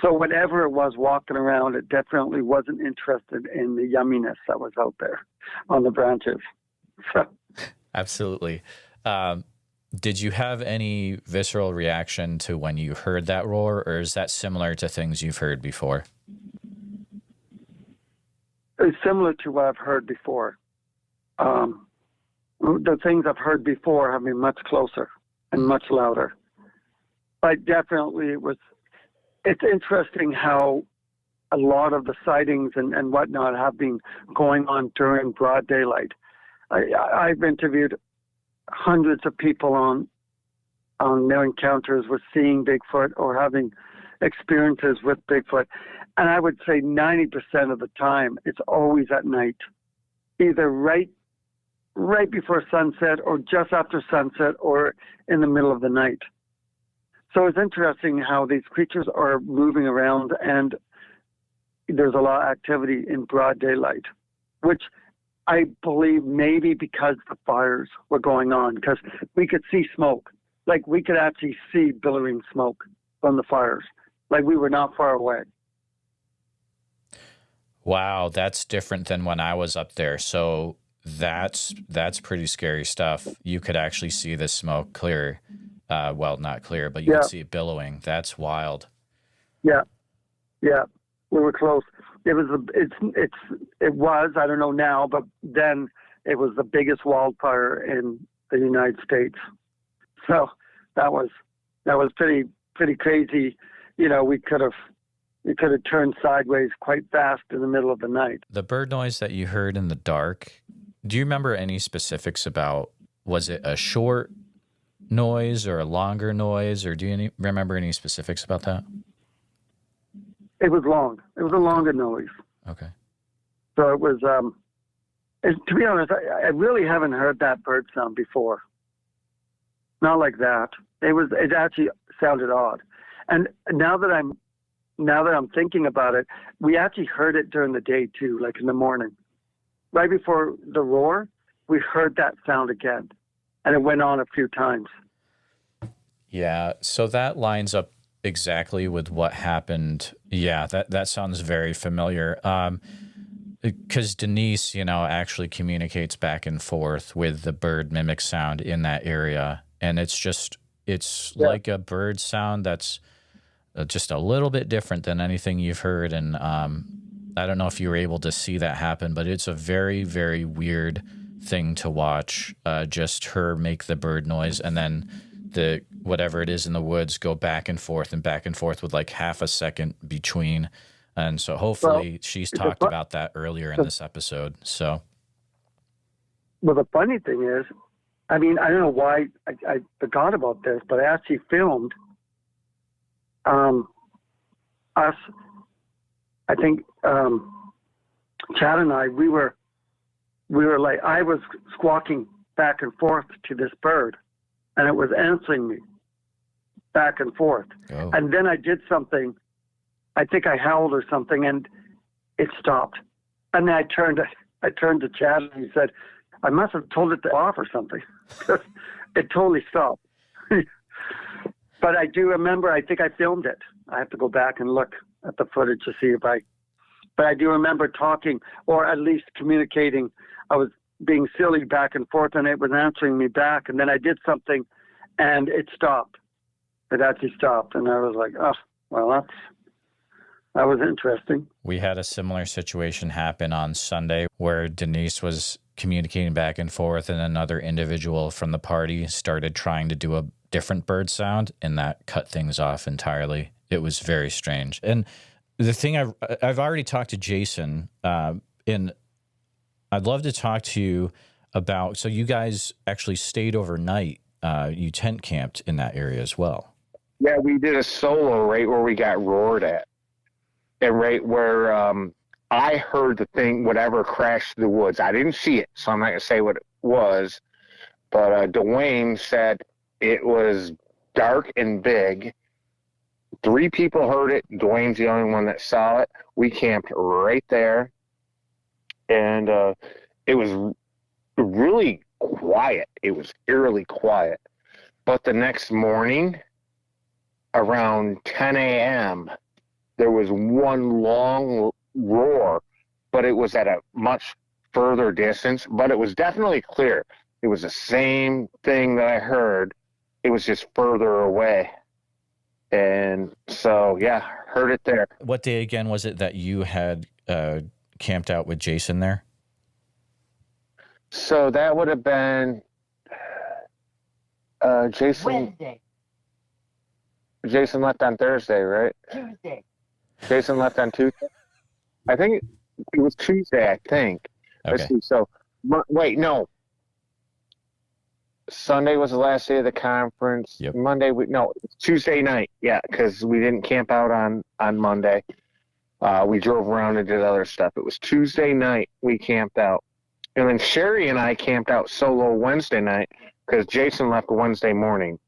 So whatever it was walking around, it definitely wasn't interested in the yumminess that was out there on the branches. So. Absolutely. Did you have any visceral reaction to when you heard that roar, or is that similar to things you've heard before? It's similar to what I've heard before. The things I've heard before have been much closer and much louder. But definitely it's interesting how a lot of the sightings and whatnot have been going on during broad daylight. I've interviewed hundreds of people on their encounters with seeing Bigfoot or having experiences with Bigfoot. And I would say 90% of the time, it's always at night, either right before sunset or just after sunset or in the middle of the night. So it's interesting how these creatures are moving around, and there's a lot of activity in broad daylight, which I believe maybe because the fires were going on, because we could see smoke. Like we could actually see billowing smoke from the fires. Like we were not far away. Wow, that's different than when I was up there. So that's pretty scary stuff. You could actually see the smoke clear. Well, not clear, but you could see it billowing. That's wild. Yeah. We were close. It was, I don't know now, but then it was the biggest wildfire in the United States. So that was pretty crazy. You know, we could have turned sideways quite fast in the middle of the night. The bird noise that you heard in the dark, do you remember any specifics about, was it a short noise or a longer noise, or do you remember any specifics about that? It was long. It was a longer noise. Okay. So it was, to be honest, I really haven't heard that bird sound before. Not like that. It actually sounded odd. And now that I'm thinking about it, we actually heard it during the day too, like in the morning. Right before the roar, we heard that sound again. And it went on a few times. Yeah, so that lines up exactly with what happened. Yeah, that sounds very familiar. Because Denise, actually communicates back and forth with the bird mimic sound in that area. And it's like a bird sound that's just a little bit different than anything you've heard. And I don't know if you were able to see that happen, but it's a very, very weird thing to watch. Just her make the bird noise, and then the whatever it is in the woods go back and forth with like half a second between. And so hopefully she's talked about that earlier in this episode. So, well, the funny thing is, I mean, I don't know why I forgot about this, but I actually filmed us. I think Chad and I, we were like, I was squawking back and forth to this bird, and it was answering me back and forth. Oh. And then I did something. I think I howled or something, and it stopped. And then I turned to Chad, and he said, I must have told it to off or something. It totally stopped. But I do remember, I think I filmed it. I have to go back and look at the footage to see but I do remember talking, or at least communicating. I was being silly back and forth, and it was answering me back. And then I did something, and it stopped. It actually stopped. And I was like, oh, well, that was interesting. We had a similar situation happen on Sunday where Denise was communicating back and forth, and another individual from the party started trying to do a different bird sound, and that cut things off entirely. It was very strange. And the thing I've already talked to Jason, and I'd love to talk to you about, so you guys actually stayed overnight. You tent camped in that area as well. Yeah, we did a solo right where we got roared at. And right where I heard the thing, whatever, crash through the woods. I didn't see it, so I'm not going to say what it was. But Dwayne said it was dark and big, 3 people heard it. Dwayne's the only one that saw it. We camped right there, and it was really quiet. It was eerily quiet. But the next morning, around 10 a.m., there was one long roar, but it was at a much further distance, but it was definitely clear. It was the same thing that I heard. It was just further away. And so, yeah, heard it there. What day again was it that you had camped out with Jason there? So that would have been Jason. Wednesday. Jason left on Thursday, right? Tuesday. Jason left on Tuesday. I think it was Tuesday. I think. Okay. Let's see. So wait, no. Sunday was the last day of the conference. Yep. Monday, it was Tuesday night. Yeah, because we didn't camp out on Monday. We drove around and did other stuff. It was Tuesday night we camped out. And then Sherry and I camped out solo Wednesday night because Jason left Wednesday morning.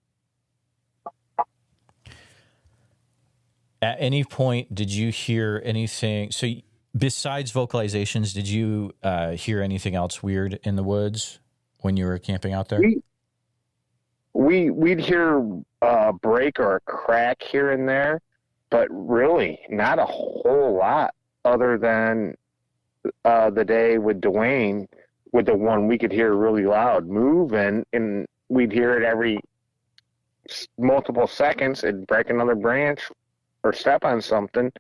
At any point, did you hear anything? So besides vocalizations, did you hear anything else weird in the woods when you were camping out there? We'd hear a break or a crack here and there, but really not a whole lot other than the day with Dwayne, with the one we could hear really loud move, and we'd hear it every multiple seconds. It'd break another branch or step on something.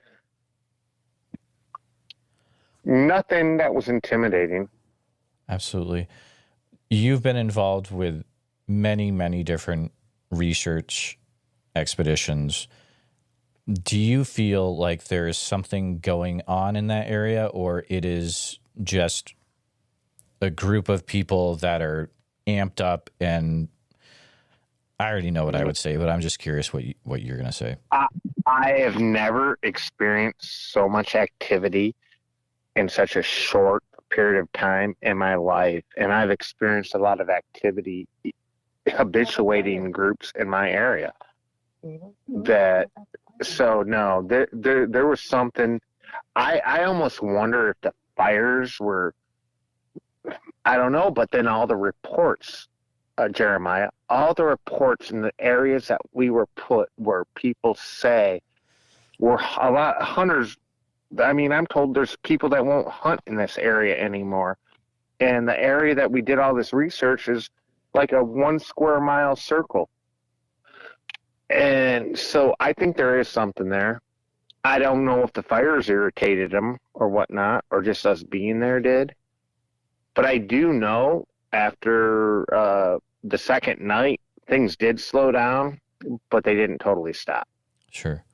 Nothing that was intimidating. Absolutely. You've been involved with many, many different research expeditions. Do you feel like there is something going on in that area, or it is just a group of people that are amped up? And I already know what I would say, but I'm just curious what you're going to say. I have never experienced so much activity in such a short period of time in my life, and I've experienced a lot of activity habituating groups in my area. So no, there was something. I almost wonder if the fires were, I don't know, but then all the reports, Jeremiah, all the reports in the areas that we were put where people say were a lot hunters. I mean, I'm told there's people that won't hunt in this area anymore. And the area that we did all this research is like a 1 square mile circle. And so I think there is something there. I don't know if the fires irritated them or whatnot, or just us being there did. But I do know after the second night, things did slow down, but they didn't totally stop. Sure.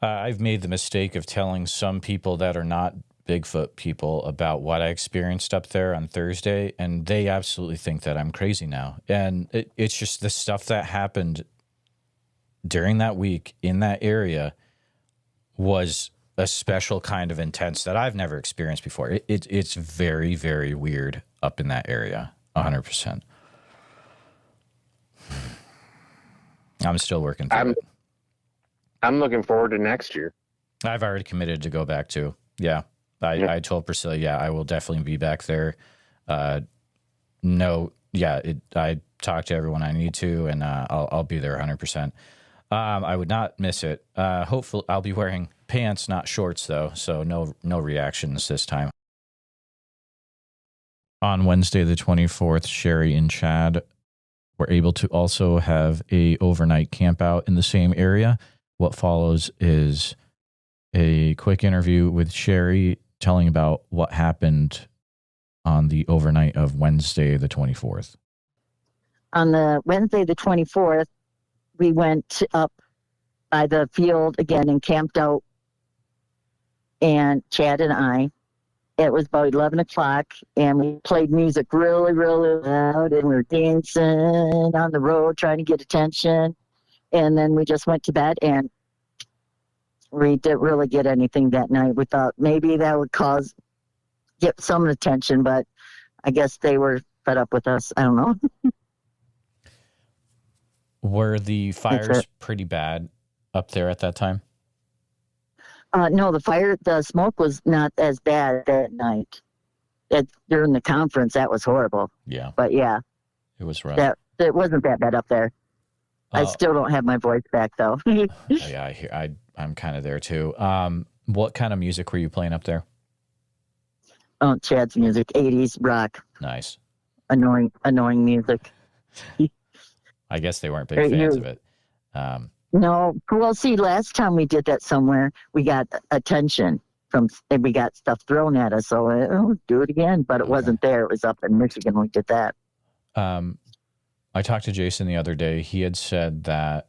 I've made the mistake of telling some people that are not Bigfoot people about what I experienced up there on Thursday, and they absolutely think that I'm crazy now. And it's just the stuff that happened during that week in that area was a special kind of intense that I've never experienced before. It's very, very weird up in that area, 100%. I'm still working through it. I'm looking forward to next year. I've already committed to go back too. Yeah. I told Priscilla, yeah, I will definitely be back there. I talked to everyone I need to, and I'll be there 100%. I would not miss it. Hopefully I'll be wearing pants, not shorts though. So no reactions this time. On Wednesday, the 24th, Sherry and Chad were able to also have a overnight camp out in the same area. What follows is a quick interview with Sherry telling about what happened on the overnight of Wednesday, the 24th. On the Wednesday, the 24th, we went up by the field again and camped out. And Chad and I, it was about 11 o'clock, and we played music really, really loud, and we were dancing on the road trying to get attention. And then we just went to bed, and we didn't really get anything that night. We thought maybe that would get some attention, but I guess they were fed up with us. I don't know. Were the fires pretty bad up there at that time? No, the smoke was not as bad that night. During the conference, that was horrible. Yeah. But yeah, it was rough. It wasn't that bad up there. I still don't have my voice back though. Yeah, I'm kind of there too. What kind of music were you playing up there? Oh, Chad's music, 80s rock. Nice. Annoying music. I guess they weren't big fans of it. No, well, see, last time we did that somewhere, we got attention and we got stuff thrown at us. So do it again, but it wasn't there. It was up in Michigan. We did that. I talked to Jason the other day. He had said that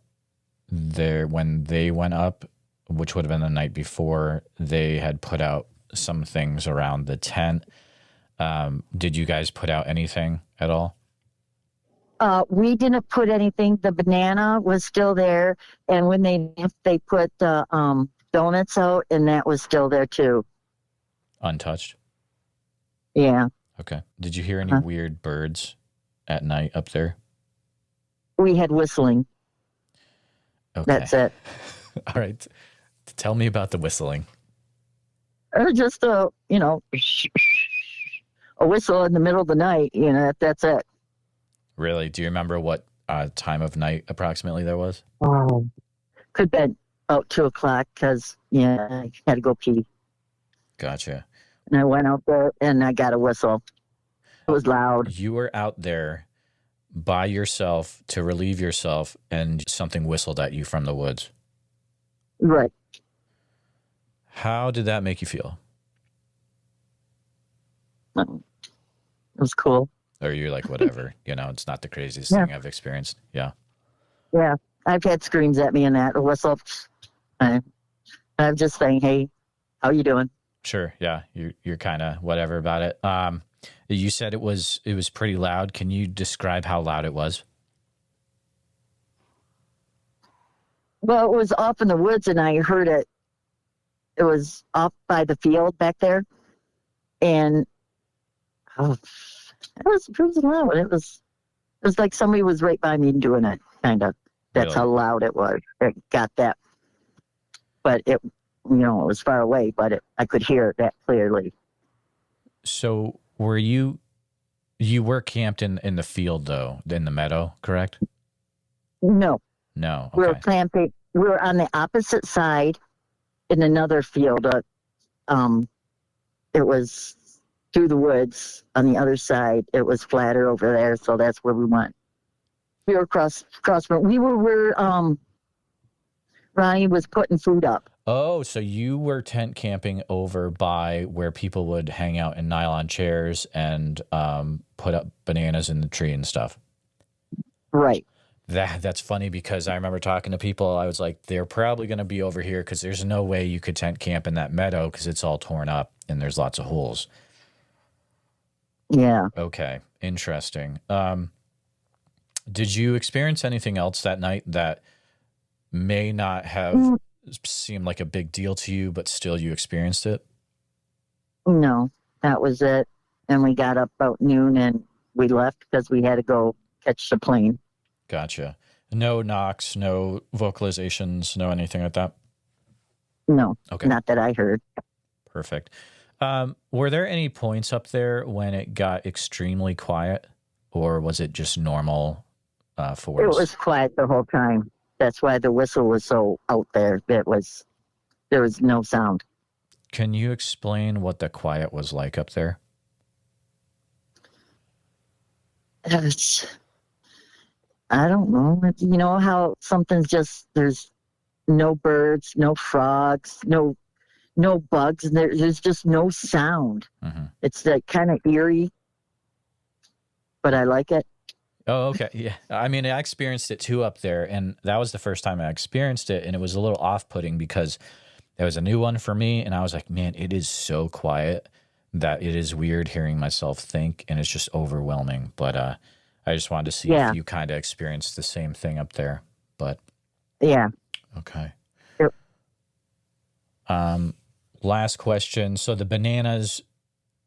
when they went up, which would have been the night before, they had put out some things around the tent. Did you guys put out anything at all? We didn't put anything. The banana was still there, and when they put the donuts out, and that was still there too. Untouched? Yeah. Okay. Did you hear any weird birds at night up there? We had whistling. Okay. That's it. All right. Tell me about the whistling. Just a whistle in the middle of the night. That's it. Really? Do you remember what time of night approximately there was? Could have been about 2:00 because I had to go pee. Gotcha. And I went out there and I got a whistle. It was loud. You were out there by yourself to relieve yourself, and something whistled at you from the woods. Right. How did that make you feel? It was cool. Or you're like, whatever, it's not the craziest thing I've experienced. Yeah. Yeah. I've had screams at me and that. A whistle. I'm just saying, hey, how you doing? Sure. Yeah. You're kind of whatever about it. You said it was pretty loud. Can you describe how loud it was? Well, it was off in the woods and I heard it. It was off by the field back there. And it was loud. It was like somebody was right by me doing it, kind of. That's Really? how loud it was. It got that. But it was far away, but I could hear it that clearly. So were you were camped in the field, though, in the meadow, correct? No. No. We were Okay. camping. We were on the opposite side in another field. It was through the woods on the other side. It was flatter over there, so that's where we went. We were across. We were where Ronnie was putting food up. Oh, so you were tent camping over by where people would hang out in nylon chairs and put up bananas in the tree and stuff. Right. That's funny because I remember talking to people. I was like, they're probably going to be over here because there's no way you could tent camp in that meadow because it's all torn up and there's lots of holes. Yeah. Okay. Interesting. Did you experience anything else that night that may not have seemed like a big deal to you, but still you experienced it? No, that was it. And we got up about noon and we left because we had to go catch the plane. Gotcha. No knocks, no vocalizations, no anything like that? No, Okay. not that I heard. Perfect. Were there any points up there when it got extremely quiet, or was it just normal for It us? was quiet the whole time. That's why the whistle was so out there. There was no sound. Can you explain what the quiet was like up there? I don't know. You know how something's just, there's no birds, no frogs, no bugs, and there's just no sound. Mm-hmm. It's like kind of eerie, but I like it. Oh, okay. Yeah. I mean, I experienced it too up there, and that was the first time I experienced it, and it was a little off-putting because it was a new one for me, and I was like, man, it is so quiet that it is weird hearing myself think, and it's just overwhelming. But I just wanted to see if you kind of experienced the same thing up there. But yeah. Okay. Yep. Last question. So the bananas,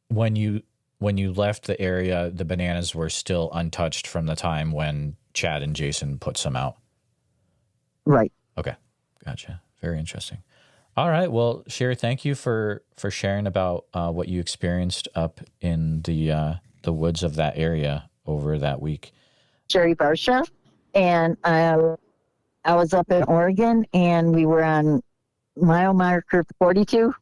when you left the area, the bananas were still untouched from the time when Chad and Jason put some out. Right. Okay. Gotcha. Very interesting. All right. Well, Sherry, thank you for sharing about what you experienced up in the woods of that area over that week. Sherry Barsha, and I was up in Oregon, and we were on mile marker 42,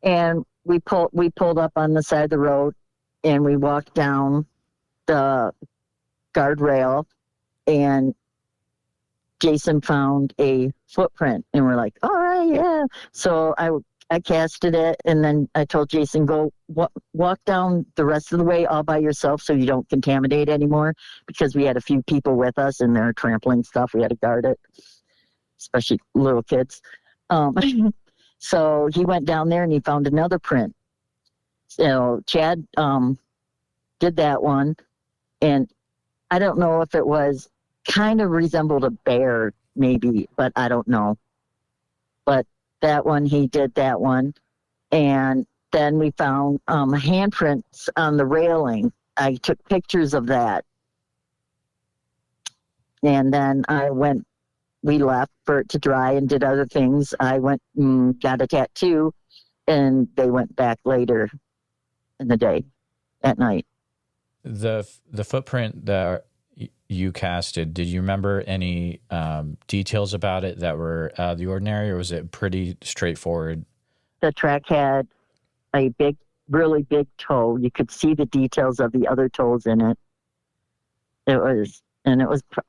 and we pulled up on the side of the road, and we walked down the guardrail, and Jason found a footprint, and we're like, all right, yeah. So I casted it, and then I told Jason, go walk down the rest of the way all by yourself so you don't contaminate anymore, because we had a few people with us and they're trampling stuff. We had to guard it, especially little kids. So he went down there and he found another print. So Chad did that one, and I don't know if it was kind of resembled a bear, maybe, but I don't know. But that one, he did that one. And then we found handprints on the railing. I took pictures of that. And then we left for it to dry and did other things. I went and got a tattoo, and they went back later in the day, at night. The footprint that you casted, did you remember any details about it that were out of the ordinary, or was it pretty straightforward? The track had a really big toe. You could see the details of the other toes in it. It was,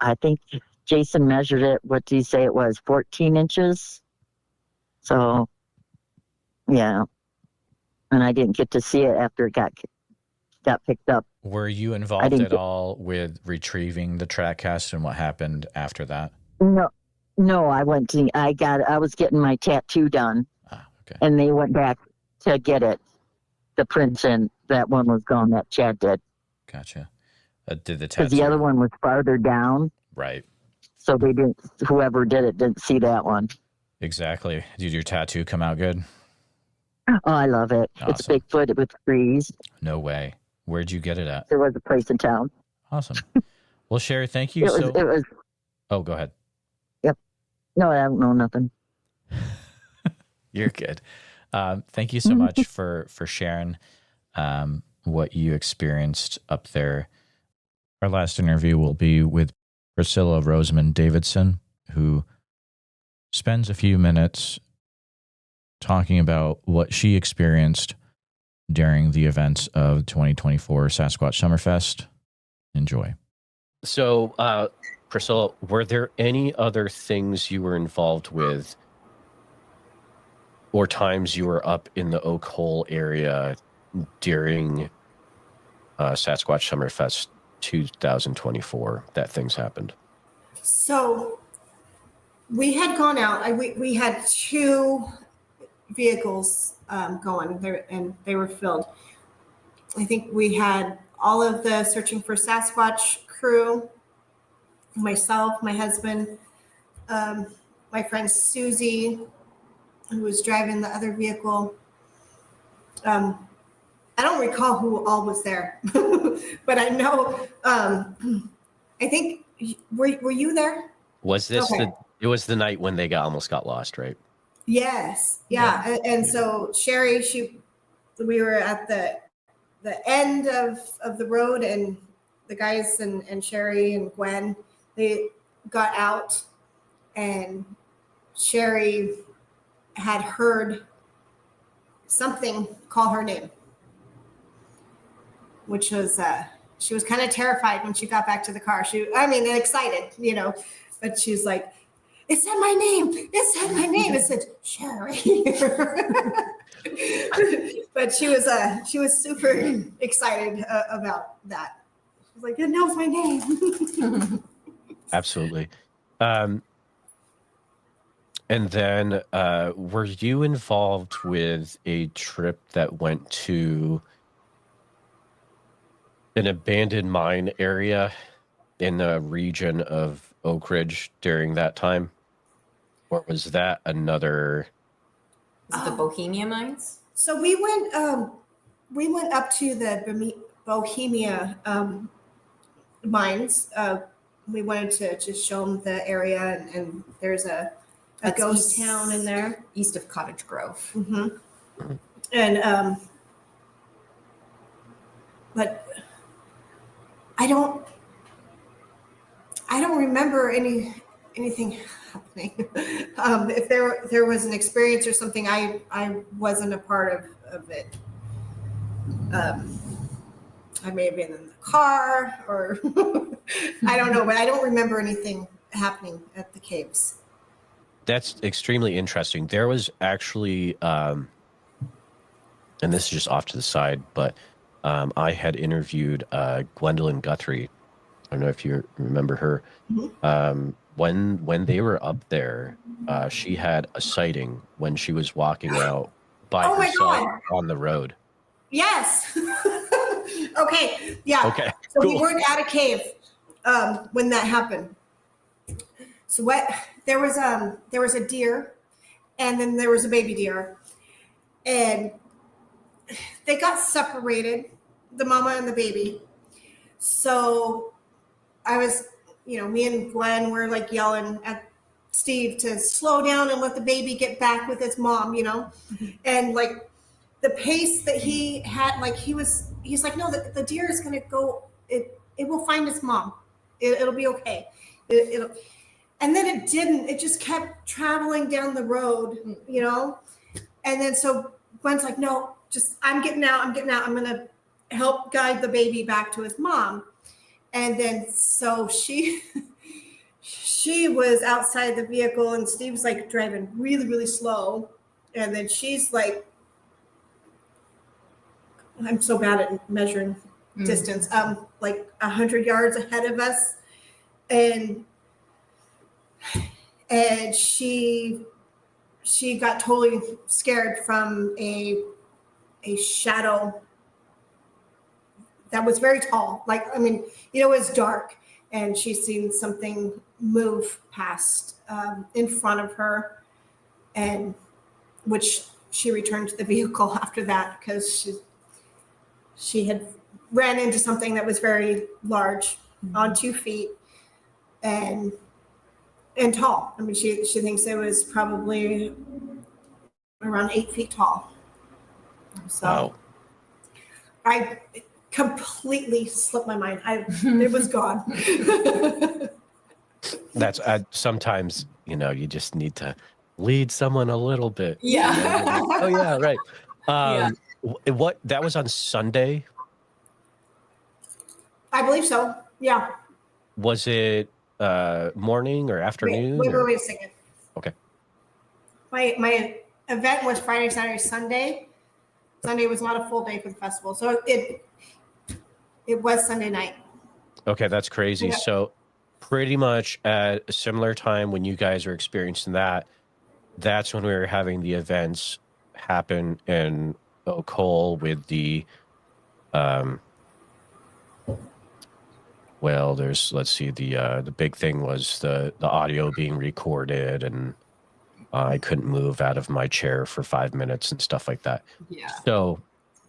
I think Jason measured it. What did he say it was? 14 inches. So, yeah. And I didn't get to see it after it got picked up. Were you involved at all with retrieving the track cast and what happened after that? No, I was getting my tattoo done. Okay. And they went back to get it. The prints, and that one was gone that Chad did. Gotcha. Did the tattoo? Because the other one was farther down. Right. So whoever did it didn't see that one. Exactly. Did your tattoo come out good? Oh, I love it. Awesome. It's Bigfoot with trees. No way. Where'd you get it at? There was a place in town. Awesome. Well, Sherry, thank you. It was. Oh, go ahead. Yep. No, I don't know nothing. You're good. Thank you so much for sharing what you experienced up there. Our last interview will be with Priscilla Rosamond Davidson, who spends a few minutes talking about what she experienced during the events of 2024 Sasquatch Summerfest. Enjoy. So, Priscilla, were there any other things you were involved with or times you were up in the Oak Hole area during Sasquatch Summerfest 2024 that things happened? So we had gone out. We had two vehicles going there, and they were filled. I think we had all of the Searching for Sasquatch crew, myself, my husband, my friend Susie, who was driving the other vehicle. I don't recall who all was there, but I know, I think, were you there? Was this it was the night when they almost got lost, right? Yes. Yeah. And so Sherry, we were at the end of the road, and the guys and Sherry and Gwen, they got out, and Sherry had heard something call her name, which was, she was kind of terrified when she got back to the car. Excited, but she was like, it said my name. It said my name. It said Sherry. But she was super excited about that. She was like, it knows my name. Absolutely. And then were you involved with a trip that went to an abandoned mine area in the region of Oakridge during that time? Or was that another? Is it the Bohemia mines? So we went up to the Bohemia mines. We wanted to just show them the area, and there's a a That's ghost east- town in there. East of Cottage Grove. hmm And but I don't remember anything happening. If there was an experience or something, I wasn't a part of it. I may have been in the car, or I don't know, but I don't remember anything happening at the caves. That's extremely interesting. There was actually, and this is just off to the side, but I had interviewed Gwendolyn Guthrie. I don't know if you remember her. Mhm. When they were up there, she had a sighting when she was walking out by Oh my herself God. on the road. Yes. Okay. Yeah. Okay, So we cool. weren't at a cave when that happened. So there was a deer, and then there was a baby deer, and they got separated, the mama and the baby. So I was, me and Gwen were like yelling at Steve to slow down and let the baby get back with its mom, and like the pace that he had, like he's like, no, the deer is going to go, it will find its mom. It'll be okay. It'll, and then it didn't, it just kept traveling down the road, and then so Gwen's like, no, I'm getting out. I'm going to help guide the baby back to his mom. And then so she was outside the vehicle, and Steve's like driving really, really slow. And then she's like, I'm so bad at measuring distance, like 100 yards ahead of us. And she got totally scared from a shadow that was very tall. Like, it was dark, and she's seen something move past in front of her, and which she returned to the vehicle after that because she had ran into something that was very large on 2 feet and tall. She thinks it was probably around 8 feet tall. So Wow. I completely slipped my mind. It was gone. That's sometimes, you just need to lead someone a little bit. Yeah. Oh yeah, right. Yeah. What, that was on Sunday? I believe so. Yeah. Was it morning or afternoon? Wait or- a second. Okay. My event was Friday, Saturday, Sunday. Sunday was not a full day for the festival, so it was Sunday night. Okay, that's crazy. Yeah. So pretty much at a similar time when you guys were experiencing that's when we were having the events happen in Oak Hole with the let's see, the big thing was the audio being recorded, and I couldn't move out of my chair for 5 minutes and stuff like that. Yeah. So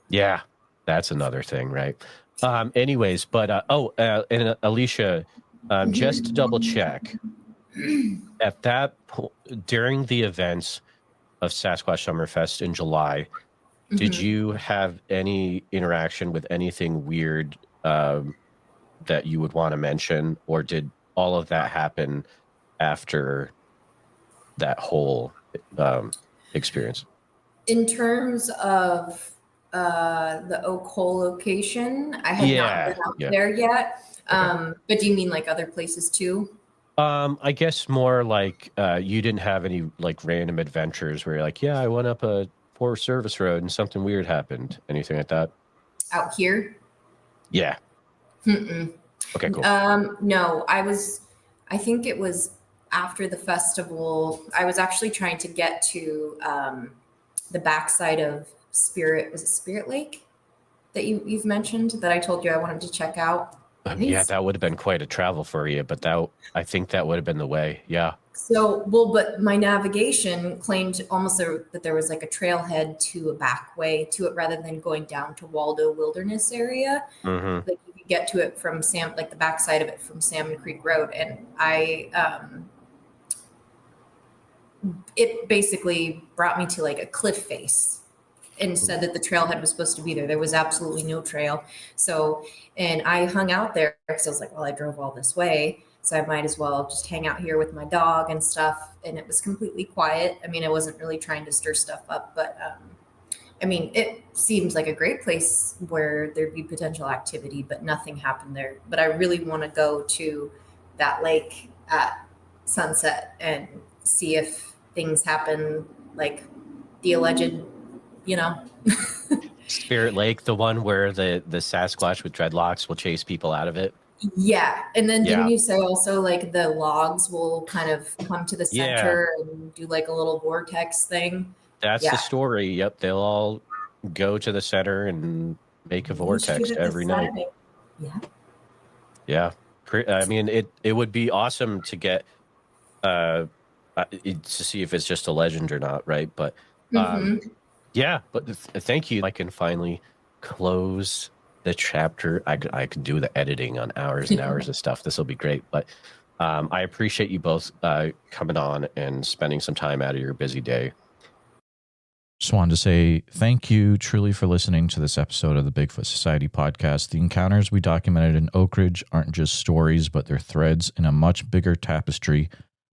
yeah, that's another thing, right? Anyways, but and Alicia, just to double check, at that during the events of Sasquatch Summerfest in July, did you have any interaction with anything weird that you would want to mention, or did all of that happen after that whole experience? In terms of the Oak Hole location, I had not been out there yet. But do you mean like other places too? I guess more like you didn't have any like random adventures where you're like, yeah, I went up a poor service road and something weird happened. Anything like that? Out here? Yeah. Mm-mm. Okay, cool. No, I think it was after the festival. I was actually trying to get to the backside of Spirit Lake that you've mentioned, that I told you I wanted to check out. Yeah, that would have been quite a travel for you, but I think that would have been the way. Yeah. So, but my navigation claimed almost that there was like a trailhead to a back way to it rather than going down to Waldo Wilderness area. Mm-hmm. Like you could get to it from the backside of it from Salmon Creek Road. And it basically brought me to like a cliff face and said that the trailhead was supposed to be there. There was absolutely no trail. So, and I hung out there because I was like, well, I drove all this way, so I might as well just hang out here with my dog and stuff. And it was completely quiet. I mean, I wasn't really trying to stir stuff up, but I mean, it seems like a great place where there'd be potential activity, but nothing happened there. But I really want to go to that lake at sunset and see if things happen, like the alleged, you know. Spirit Lake, the one where the Sasquatch with dreadlocks will chase people out of it. Yeah. And then didn't you say also like the logs will kind of come to the center and do like a little vortex thing? That's the story. Yep. They'll all go to the center and make a vortex every night. Yeah. Yeah. I mean, it would be awesome to get to see if it's just a legend or not, right? But yeah, but thank you. I can finally close the chapter. I could do the editing on hours and hours of stuff. This will be great. But I appreciate you both coming on and spending some time out of your busy day. Just wanted to say thank you truly for listening to this episode of the Bigfoot Society podcast. The encounters we documented in Oakridge aren't just stories, but they're threads in a much bigger tapestry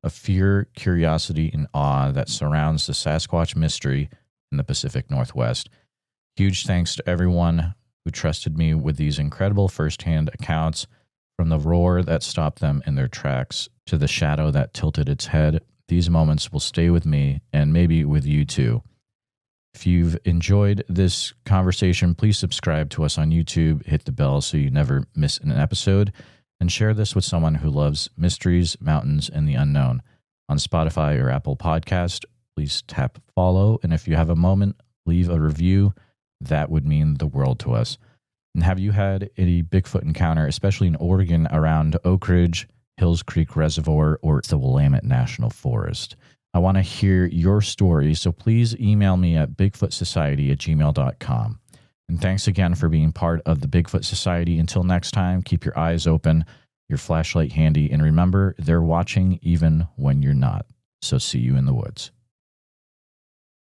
of fear, curiosity, and awe that surrounds the Sasquatch mystery in the Pacific Northwest. Huge thanks to everyone who trusted me with these incredible firsthand accounts, from the roar that stopped them in their tracks to the shadow that tilted its head. These moments will stay with me and maybe with you too. If you've enjoyed this conversation, please subscribe to us on YouTube, hit the bell so you never miss an episode, and share this with someone who loves mysteries, mountains, and the unknown. On Spotify or Apple Podcast, please tap follow, and if you have a moment, leave a review. That would mean the world to us. And have you had any Bigfoot encounter, especially in Oregon around Oakridge, Hills Creek Reservoir, or the Willamette National Forest? I want to hear your story, so please email me at bigfootsociety@gmail.com. And thanks again for being part of the Bigfoot Society. Until next time, keep your eyes open, your flashlight handy, and remember, they're watching even when you're not. So see you in the woods.